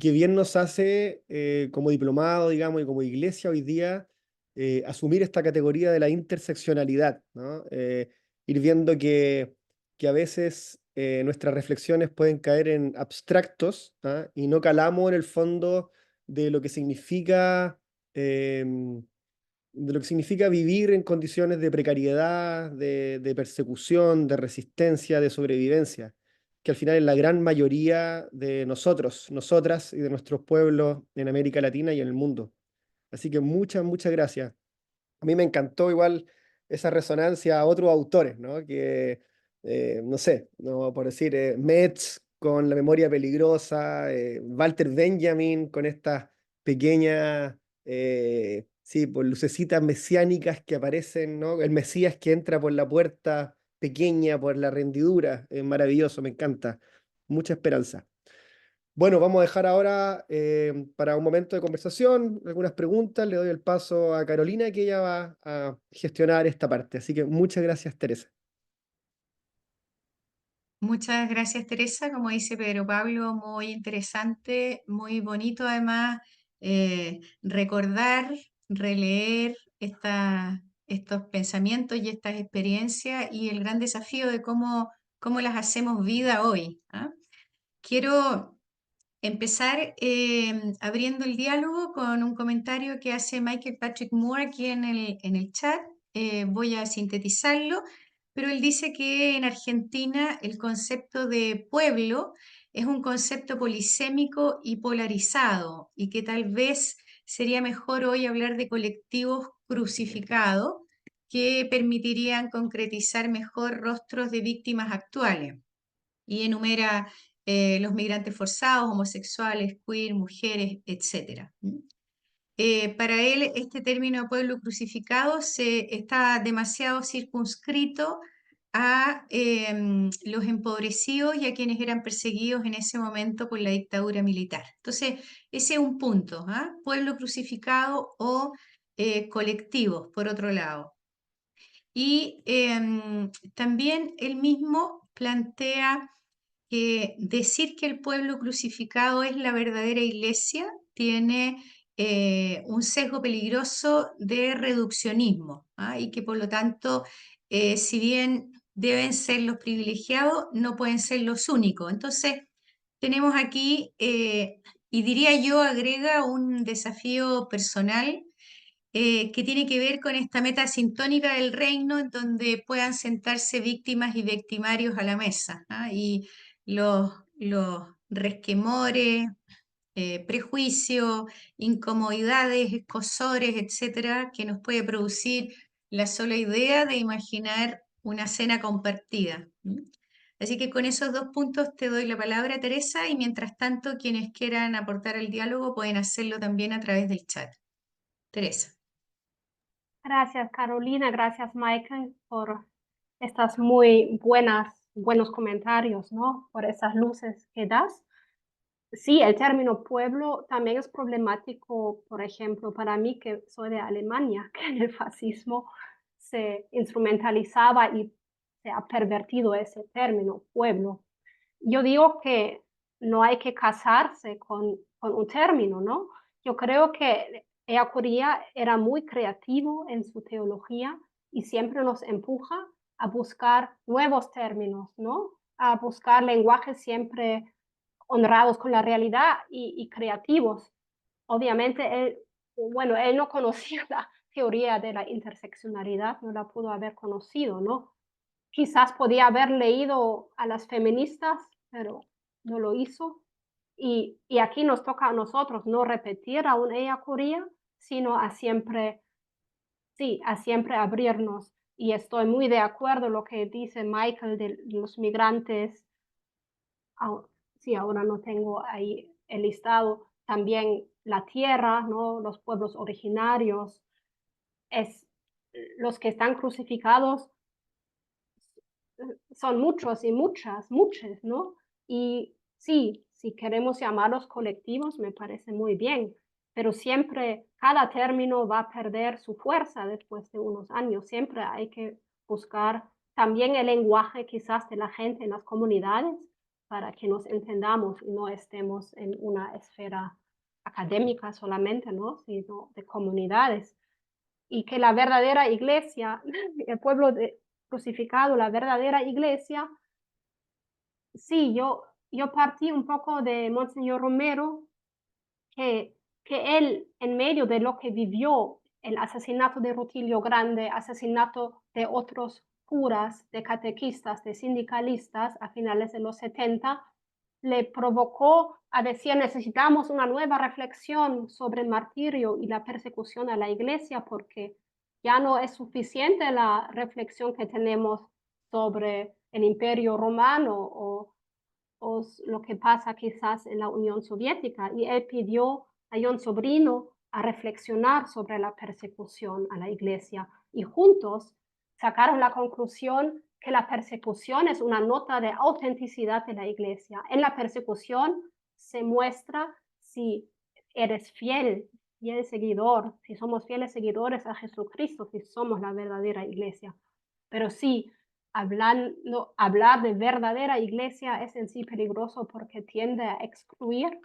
B: qué bien nos hace como diplomado, digamos, y como iglesia hoy día asumir esta categoría de la interseccionalidad, ¿no? Ir viendo que a veces nuestras reflexiones pueden caer en abstractos, ¿ah? Y no calamos en el fondo de lo que significa em, vivir en condiciones de precariedad, de persecución, de resistencia, de sobrevivencia, que al final es la gran mayoría de nosotros, nosotras y de nuestros pueblos en América Latina y en el mundo. Así que muchas gracias. A mí me encantó igual esa resonancia a otros autores, ¿no? Que, no sé, no, por decir, Metz con La memoria peligrosa, Walter Benjamin con estas pequeñas, sí, pues, lucecitas mesiánicas que aparecen, ¿no? El Mesías que entra por la puerta pequeña, por la rendidura, es maravilloso, me encanta. Mucha esperanza. Bueno, vamos a dejar ahora para un momento de conversación, algunas preguntas. Le doy el paso a Carolina, que ella va a gestionar esta parte. Así que muchas gracias, Teresa.
A: Muchas gracias, Teresa. Como dice Pedro Pablo, muy interesante, muy bonito además recordar, releer estos pensamientos y estas experiencias y el gran desafío de cómo las hacemos vida hoy. ¿Ah? Quiero empezar abriendo el diálogo con un comentario que hace Michael Patrick Moore aquí en el chat. Voy a sintetizarlo, pero él dice que en Argentina el concepto de pueblo es un concepto polisémico y polarizado y que tal vez sería mejor hoy hablar de colectivos crucificados que permitirían concretizar mejor rostros de víctimas actuales. Y enumera los migrantes forzados, homosexuales, queer, mujeres, etc. Para él, este término de pueblo crucificado está demasiado circunscrito a los empobrecidos y a quienes eran perseguidos en ese momento por la dictadura militar. Entonces, ese es un punto, ¿ah? Pueblo crucificado o colectivos, por otro lado. Y también él mismo plantea que decir que el pueblo crucificado es la verdadera iglesia tiene un sesgo peligroso de reduccionismo, ¿ah? Y que por lo tanto, si bien deben ser los privilegiados, no pueden ser los únicos. Entonces, tenemos aquí, y diría yo, agrega un desafío personal que tiene que ver con esta meta sintónica del reino en donde puedan sentarse víctimas y victimarios a la mesa, ¿ah? Y los resquemores, prejuicios, incomodidades, escozores, etcétera, que nos puede producir la sola idea de imaginar una cena compartida. Así que con esos dos puntos te doy la palabra, Teresa, y mientras tanto, quienes quieran aportar al diálogo pueden hacerlo también a través del chat. Teresa.
C: Gracias, Carolina. Gracias, Michael, por estas buenos comentarios, ¿no? Por esas luces que das. Sí, el término pueblo también es problemático, por ejemplo, para mí que soy de Alemania, que en el fascismo se instrumentalizaba y se ha pervertido ese término pueblo. Yo digo que no hay que casarse con un término, ¿no? Yo creo que Ellacuría era muy creativo en su teología y siempre nos empuja a buscar nuevos términos, ¿no? A buscar lenguajes siempre honrados con la realidad y creativos. Obviamente, él no conocía la teoría de la interseccionalidad, no la pudo haber conocido, ¿no? Quizás podía haber leído a las feministas, pero no lo hizo. Y aquí nos toca a nosotros no repetir a un Ellacuría, sino a siempre abrirnos. Y estoy muy de acuerdo lo que dice Michael de los migrantes. Sí, ahora no tengo ahí el listado. También la tierra, ¿no? Los pueblos originarios, los que están crucificados son muchos y muchas, ¿no? Y sí, si queremos llamarlos colectivos, me parece muy bien, pero siempre cada término va a perder su fuerza después de unos años. Siempre hay que buscar también el lenguaje quizás de la gente en las comunidades para que nos entendamos y no estemos en una esfera académica solamente, ¿no? Sino de comunidades. Y que la verdadera iglesia, el pueblo crucificado, la verdadera iglesia, sí, yo partí un poco de Monseñor Romero, que, que él, en medio de lo que vivió, el asesinato de Rutilio Grande, asesinato de otros curas, de catequistas, de sindicalistas a finales de los 70, le provocó a decir, necesitamos una nueva reflexión sobre el martirio y la persecución a la iglesia, porque ya no es suficiente la reflexión que tenemos sobre el Imperio Romano o lo que pasa quizás en la Unión Soviética. Y él pidió a John Sobrino a reflexionar sobre la persecución a la iglesia. Y juntos sacaron la conclusión que la persecución es una nota de autenticidad de la iglesia. En la persecución se muestra si eres fiel seguidor, si somos fieles seguidores a Jesucristo, si somos la verdadera iglesia. Pero sí, hablar de verdadera iglesia es en sí peligroso porque tiende a excluir,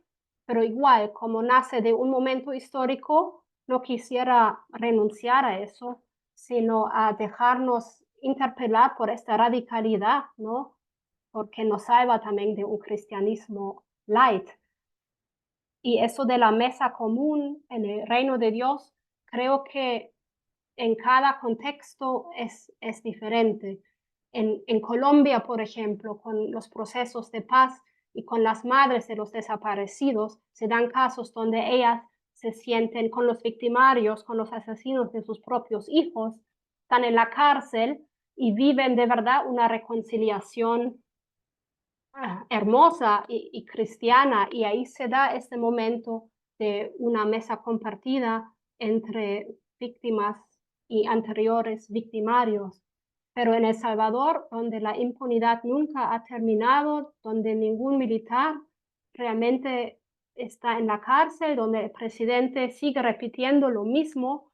C: pero igual, como nace de un momento histórico, no quisiera renunciar a eso, sino a dejarnos interpelar por esta radicalidad, ¿no? Porque nos salva también de un cristianismo light. Y eso de la mesa común en el reino de Dios, creo que en cada contexto es diferente. En Colombia, por ejemplo, con los procesos de paz y con las madres de los desaparecidos, se dan casos donde ellas se sienten con los victimarios, con los asesinos de sus propios hijos, están en la cárcel y viven de verdad una reconciliación hermosa y cristiana, y ahí se da este momento de una mesa compartida entre víctimas y anteriores victimarios. Pero en El Salvador, donde la impunidad nunca ha terminado, donde ningún militar realmente está en la cárcel, donde el presidente sigue repitiendo lo mismo,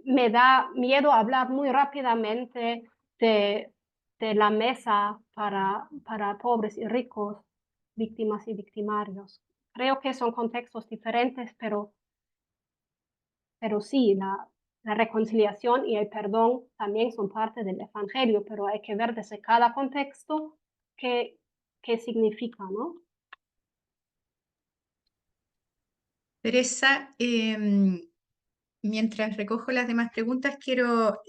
C: me da miedo hablar muy rápidamente de, de la mesa para pobres y ricos, víctimas y victimarios. Creo que son contextos diferentes, pero sí, la reconciliación y el perdón también son parte del Evangelio, pero hay que ver desde cada contexto qué significa, ¿no?
A: Teresa, mientras recojo las demás preguntas, quiero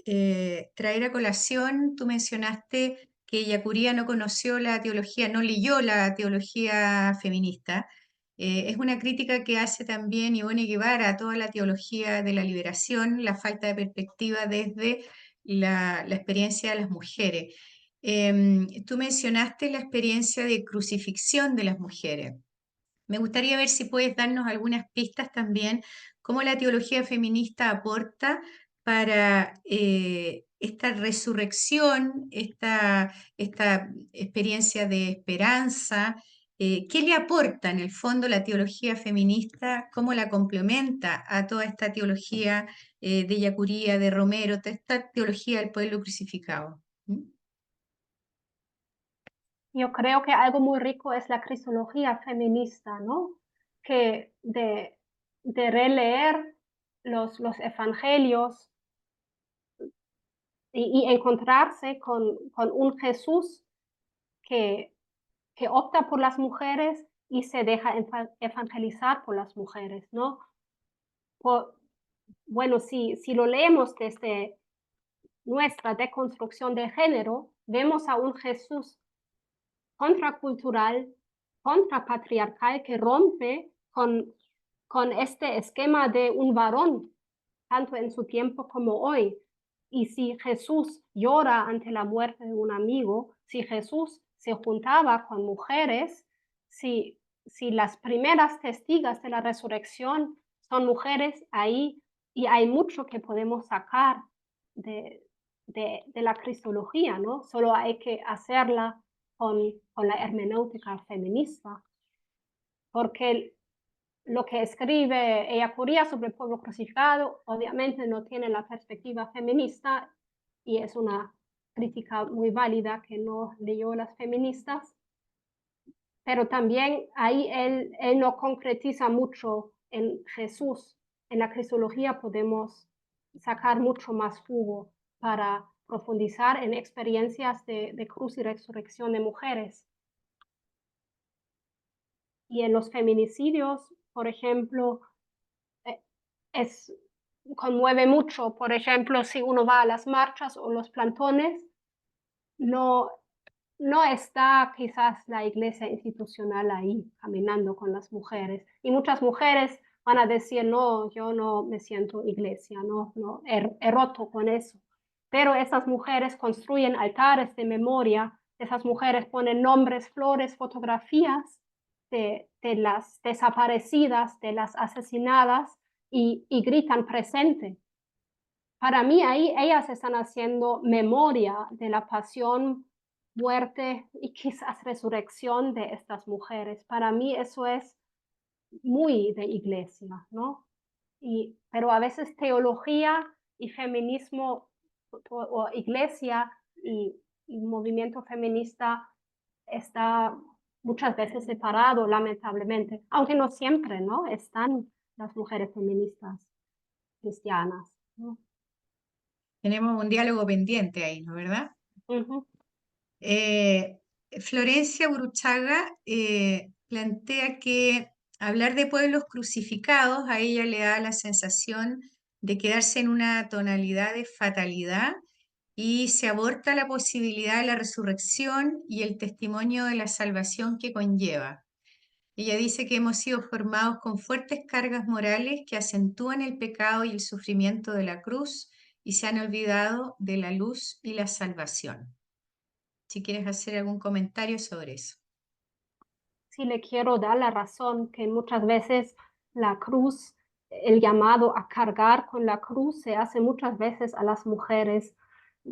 A: traer a colación, tú mencionaste que Yacuría no conoció la teología, no leyó la teología feminista. Es una crítica que hace también Ivonne Guevara a toda la teología de la liberación, la falta de perspectiva desde la experiencia de las mujeres. Tú mencionaste la experiencia de crucifixión de las mujeres. Me gustaría ver si puedes darnos algunas pistas también, cómo la teología feminista aporta para esta resurrección, esta experiencia de esperanza. ¿Qué le aporta en el fondo la teología feminista? ¿Cómo la complementa a toda esta teología de Yacuría, de Romero, toda esta teología del pueblo crucificado? ¿Mm?
C: Yo creo que algo muy rico es la cristología feminista, ¿no? Que de releer los evangelios y encontrarse con un Jesús que, que opta por las mujeres y se deja evangelizar por las mujeres, ¿no? Bueno, si lo leemos desde nuestra deconstrucción de género, vemos a un Jesús contracultural, contrapatriarcal, que rompe con este esquema de un varón, tanto en su tiempo como hoy. Y si Jesús llora ante la muerte de un amigo, si Jesús se juntaba con mujeres, si las primeras testigas de la resurrección son mujeres, ahí y hay mucho que podemos sacar de la cristología, ¿no? Solo hay que hacerla con la hermenéutica feminista, porque lo que escribe Ellacuría sobre el pueblo crucificado obviamente no tiene la perspectiva feminista y es una crítica muy válida que no leyó las feministas, pero también ahí él no concretiza mucho en Jesús. En la cristología podemos sacar mucho más jugo para profundizar en experiencias de cruz y resurrección de mujeres. Y en los feminicidios, por ejemplo, es, conmueve mucho. Por ejemplo, si uno va a las marchas o los plantones, no, no está quizás la iglesia institucional ahí caminando con las mujeres. Y muchas mujeres van a decir, no, yo no me siento iglesia, no, he roto con eso. Pero esas mujeres construyen altares de memoria, esas mujeres ponen nombres, flores, fotografías de las desaparecidas, de las asesinadas y gritan presente. Para mí ahí ellas están haciendo memoria de la pasión, muerte y quizás resurrección de estas mujeres. Para mí eso es muy de iglesia, ¿no? Pero a veces teología y feminismo o iglesia y movimiento feminista está muchas veces separado, lamentablemente, aunque no siempre, ¿no? Están las mujeres feministas cristianas, ¿no?
A: Tenemos un diálogo pendiente ahí, ¿no verdad?
C: Ujú.
A: Eh, Florencia Buruchaga plantea que hablar de pueblos crucificados a ella le da la sensación de quedarse en una tonalidad de fatalidad y se aborta la posibilidad de la resurrección y el testimonio de la salvación que conlleva. Ella dice que hemos sido formados con fuertes cargas morales que acentúan el pecado y el sufrimiento de la cruz y se han olvidado de la luz y la salvación. Si quieres hacer algún comentario sobre eso.
C: Sí, le quiero dar la razón que muchas veces la cruz, el llamado a cargar con la cruz se hace muchas veces a las mujeres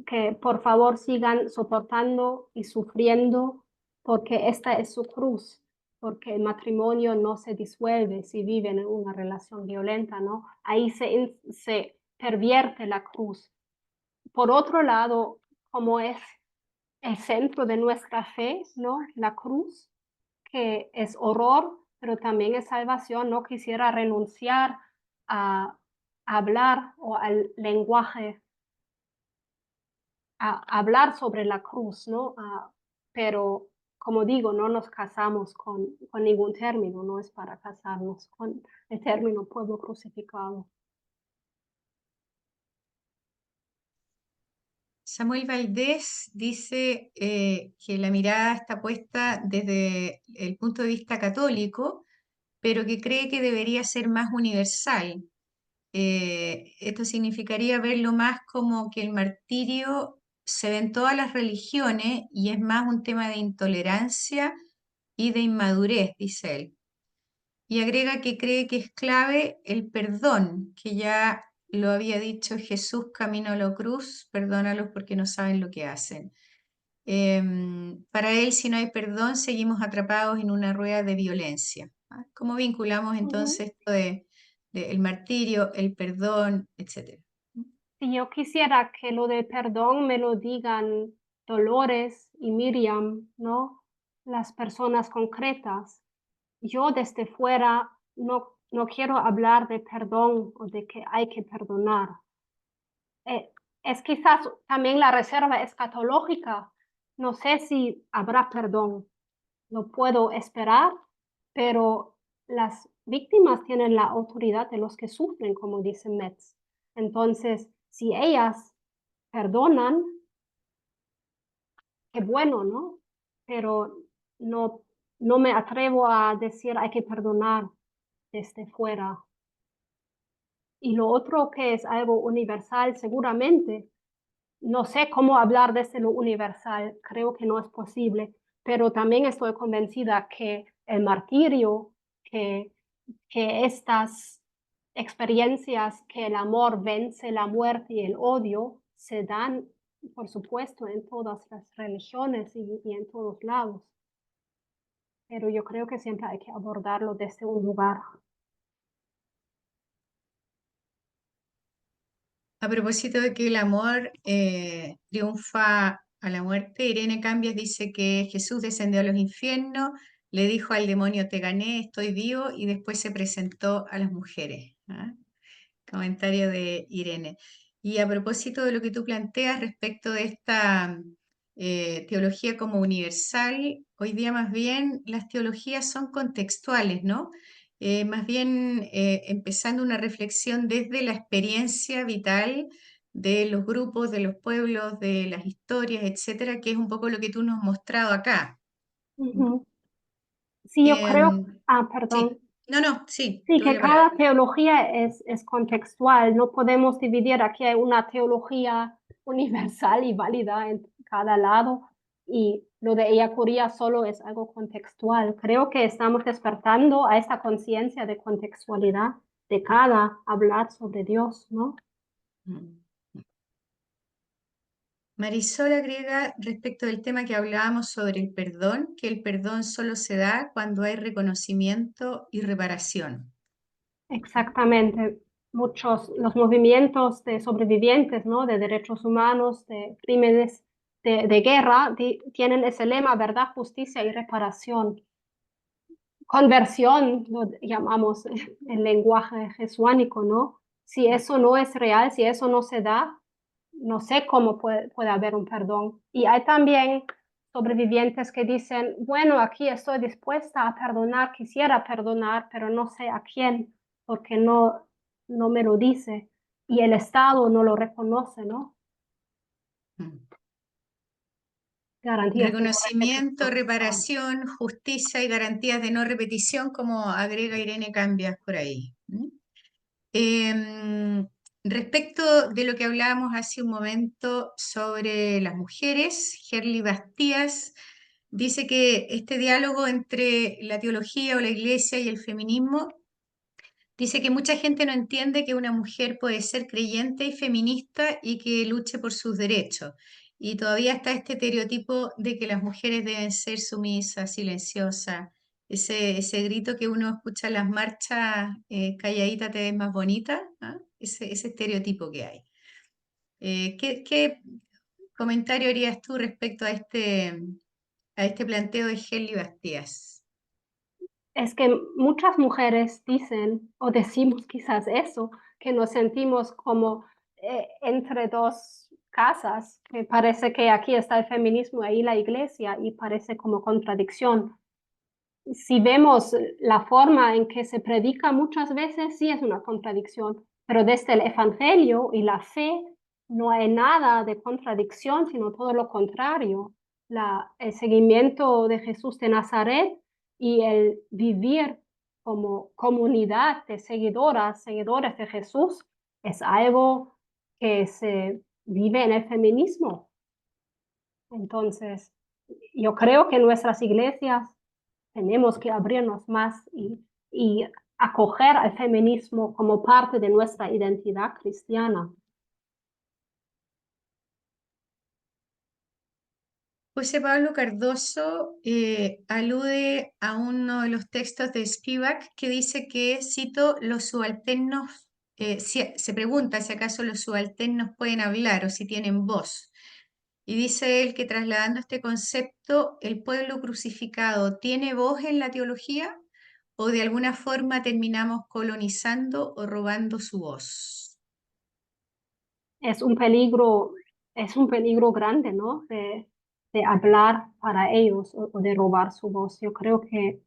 C: que por favor sigan soportando y sufriendo porque esta es su cruz, porque el matrimonio no se disuelve si viven en una relación violenta, ¿no? Ahí se pervierte la cruz. Por otro lado, como es el centro de nuestra fe, ¿no? La cruz, que es horror, pero también es salvación. No quisiera renunciar a hablar o al lenguaje, a hablar sobre la cruz, ¿no? Pero como digo, no nos casamos con ningún término, no es para casarnos con el término pueblo crucificado.
A: Samuel Valdés dice que la mirada está puesta desde el punto de vista católico, pero que cree que debería ser más universal. Esto significaría verlo más como que el martirio se ve en todas las religiones y es más un tema de intolerancia y de inmadurez, dice él. Y agrega que cree que es clave el perdón, que ya lo había dicho Jesús camino a la cruz, perdónalos porque no saben lo que hacen. Para él, si no hay perdón, seguimos atrapados en una rueda de violencia. ¿Ah? ¿Cómo vinculamos
C: Ujú.
A: entonces esto de el martirio, el perdón, etcétera?
C: Si yo quisiera que lo de perdón me lo digan Dolores y Miriam, ¿no? Las personas concretas. Yo desde fuera no quiero hablar de perdón o de que hay que perdonar. Es quizás también la reserva escatológica. No sé si habrá perdón. Lo puedo esperar, pero las víctimas tienen la autoridad de los que sufren, como dice Metz. Entonces, si ellas perdonan, qué bueno, ¿no? Pero no, no me atrevo a decir hay que perdonar desde fuera. Y lo otro que es algo universal, seguramente, no sé cómo hablar desde lo universal, creo que no es posible, pero también estoy convencida que el martirio, que, que estas experiencias, que el amor vence la muerte y el odio, se dan, por supuesto, en todas las religiones y en todos lados. Pero yo creo que siempre hay que abordarlo desde un lugar.
A: A propósito de que el amor triunfa a la muerte, Irene Cambias dice que Jesús descendió a los infiernos, le dijo al demonio, te gané, estoy vivo, y después se presentó a las mujeres. ¿Ah? Comentario de Irene. Y a propósito de lo que tú planteas respecto de esta teología como universal, hoy día más bien las teologías son contextuales, ¿no? Más bien empezando una reflexión desde la experiencia vital de los grupos, de los pueblos, de las historias, etcétera, que es un poco lo que tú nos has mostrado acá.
C: Ujú. Sí, yo creo,
A: Em,
C: perdón.
A: sí, no, no, sí,
C: Sí,
A: te doy
C: que
A: la palabra.
C: cada teología es contextual. No podemos dividir, aquí hay una teología universal y válida en cada lado y lo de Ellacuría solo es algo contextual. Creo que estamos despertando a esta conciencia de contextualidad de cada hablar sobre Dios, ¿no?
A: Mm. Marisol agrega respecto del tema que hablábamos sobre el perdón, que el perdón solo se da cuando hay reconocimiento y reparación.
C: Exactamente. Los movimientos de sobrevivientes, ¿no? De derechos humanos, de crímenes de guerra, tienen ese lema, verdad, justicia y reparación. Conversión, lo llamamos el lenguaje jesuánico, ¿no? Si eso no es real, si eso no se da, no sé cómo puede haber un perdón. Y hay también sobrevivientes que dicen, bueno, aquí estoy dispuesta a perdonar, quisiera perdonar, pero no sé a quién, porque no me lo dice y el Estado no lo reconoce, ¿no?
A: Mm.
C: Garantías de no
A: Reconocimiento,
C: repetición.
A: reparación, justicia y garantías de no repetición, como agrega Irene Cambias por ahí. Respecto de lo que hablábamos hace un momento sobre las mujeres, Gerli Bastías dice que este diálogo entre la teología o la iglesia y el feminismo, dice que mucha gente no entiende que una mujer puede ser creyente y feminista y que luche por sus derechos. Y todavía está este estereotipo de que las mujeres deben ser sumisas, silenciosas. Ese grito que uno escucha en las marchas, calladita te ves más bonita, ¿ah? Ese estereotipo que hay. ¿Qué comentario harías tú respecto a este planteo de Gelly Bastías?
C: Es que muchas mujeres dicen, o decimos quizás eso, que nos sentimos como entre dos casas, que parece que aquí está el feminismo, ahí la iglesia, y parece como contradicción. Si vemos la forma en que se predica muchas veces, sí es una contradicción, pero desde el Evangelio y la fe no hay nada de contradicción, sino todo lo contrario. El seguimiento de Jesús de Nazaret y el vivir como comunidad de seguidoras, seguidores de Jesús, es algo que se vive en el feminismo. Entonces, yo creo que nuestras iglesias tenemos que abrirnos más y acoger al feminismo como parte de nuestra identidad cristiana.
A: José Pablo Cardoso alude a uno de los textos de Spivak que dice que, cito, los subalternos, se pregunta si acaso los subalternos pueden hablar o si tienen voz. Y dice él que trasladando este concepto, ¿el pueblo crucificado tiene voz en la teología o de alguna forma terminamos colonizando o robando su voz?
C: Es un peligro grande, ¿no? De hablar para ellos o de robar su voz. Yo creo que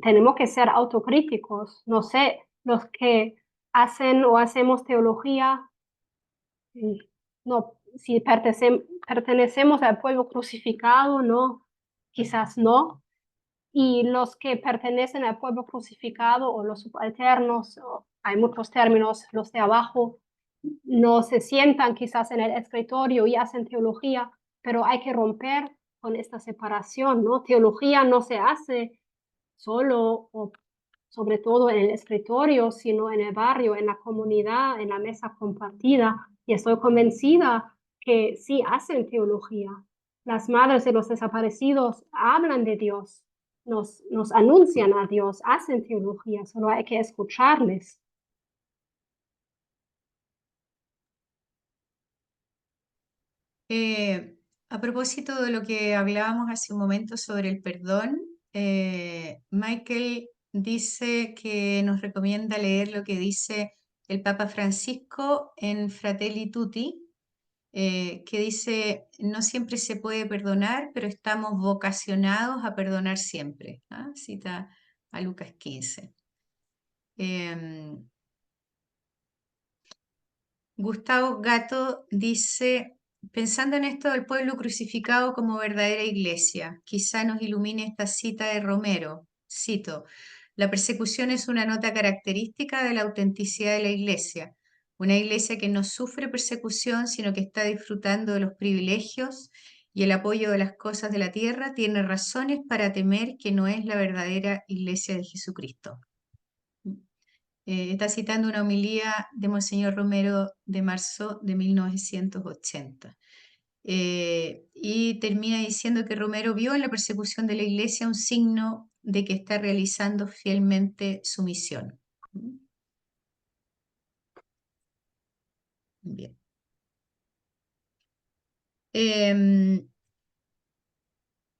C: tenemos que ser autocríticos. No sé, los que hacen o hacemos teología, no, si pertenecemos al pueblo crucificado, no, quizás no. Y los que pertenecen al pueblo crucificado o los subalternos, hay muchos términos, los de abajo, no se sientan quizás en el escritorio y hacen teología, pero hay que romper con esta separación, ¿no? Teología no se hace solo o sobre todo en el escritorio, sino en el barrio, en la comunidad, en la mesa compartida. Y estoy convencida que sí hacen teología. Las madres de los desaparecidos hablan de Dios, nos anuncian a Dios, hacen teología, solo hay que escucharles.
A: A propósito de lo que hablábamos hace un momento sobre el perdón, Michael dice que nos recomienda leer lo que dice el Papa Francisco en Fratelli Tutti, que dice, no siempre se puede perdonar, pero estamos vocacionados a perdonar siempre. ¿Ah? Cita a Lucas 15. Gustavo Gato dice, pensando en esto del pueblo crucificado como verdadera iglesia, quizá nos ilumine esta cita de Romero. Cito, la persecución es una nota característica de la autenticidad de la iglesia, una iglesia que no sufre persecución, sino que está disfrutando de los privilegios y el apoyo de las cosas de la tierra, tiene razones para temer que no es la verdadera iglesia de Jesucristo. Está citando una homilía de Monseñor Romero de marzo de 1980. Y termina diciendo que Romero vio en la persecución de la iglesia un signo de que está realizando fielmente su misión. Bien.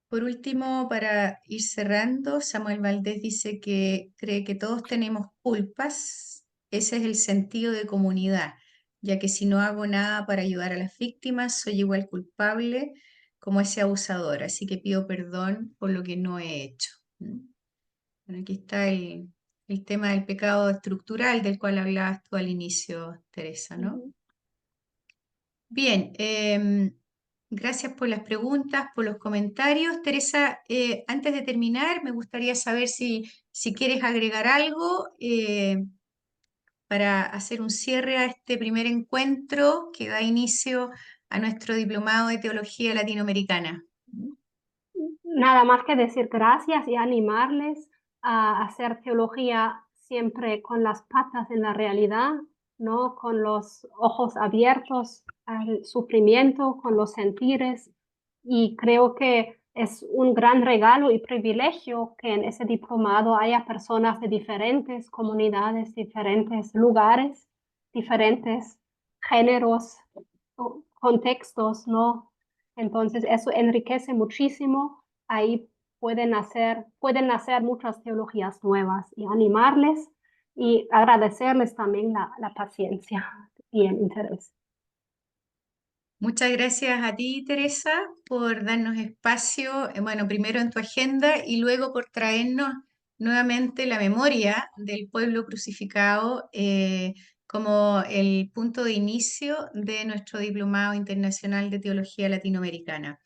A: Por último, para ir cerrando, Samuel Valdés dice que cree que todos tenemos culpas, ese es el sentido de comunidad. ya que si no hago nada para ayudar a las víctimas, soy igual culpable como ese abusador, así que pido perdón por lo que no he hecho. Bueno, aquí está el tema del pecado estructural del cual hablabas tú al inicio, Teresa, ¿no? Bien, gracias por las preguntas, por los comentarios. Teresa, antes de terminar, me gustaría saber si quieres agregar algo para hacer un cierre a este primer encuentro que da inicio a nuestro diplomado de Teología Latinoamericana.
C: Nada más que decir gracias y animarles a hacer teología siempre con las patas en la realidad, ¿no? Con los ojos abiertos al sufrimiento, con los sentires. Y creo que es un gran regalo y privilegio que en ese diplomado haya personas de diferentes comunidades, diferentes lugares, diferentes géneros, contextos, ¿no? Entonces eso enriquece muchísimo. Ahí pueden nacer muchas teologías nuevas y animarles y agradecerles también la paciencia y el interés.
A: Muchas gracias a ti, Teresa, por darnos espacio, bueno, primero en tu agenda y luego por traernos nuevamente la memoria del pueblo crucificado como el punto de inicio de nuestro Diplomado Internacional de Teología Latinoamericana.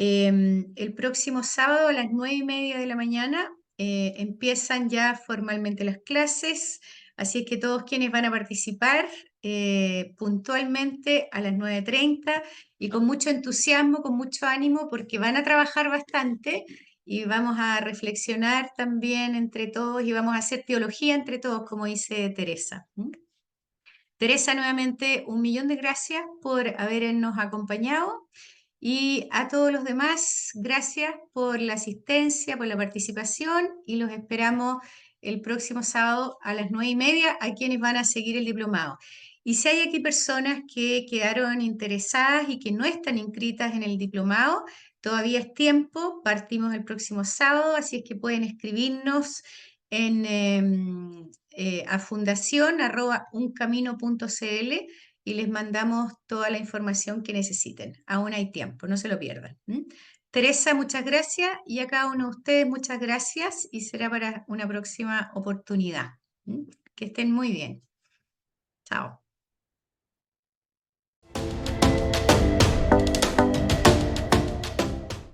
A: El próximo sábado a las 9:30 de la mañana empiezan ya formalmente las clases, así es que todos quienes van a participar puntualmente a las 9:30 y con mucho entusiasmo, con mucho ánimo, porque van a trabajar bastante y vamos a reflexionar también entre todos y vamos a hacer teología entre todos, como dice Teresa. Teresa, nuevamente, 1.000.000 de gracias por habernos acompañado. Y a todos los demás, gracias por la asistencia, por la participación y los esperamos el próximo sábado a las 9:30 a quienes van a seguir el diplomado. Y si hay aquí personas que quedaron interesadas y que no están inscritas en el diplomado, todavía es tiempo, partimos el próximo sábado, así es que pueden escribirnos a fundación@uncamino.cl y les mandamos toda la información que necesiten. Aún hay tiempo, no se lo pierdan. Teresa, muchas gracias y a cada uno de ustedes muchas gracias y será para una próxima oportunidad. Que estén muy bien. Chao.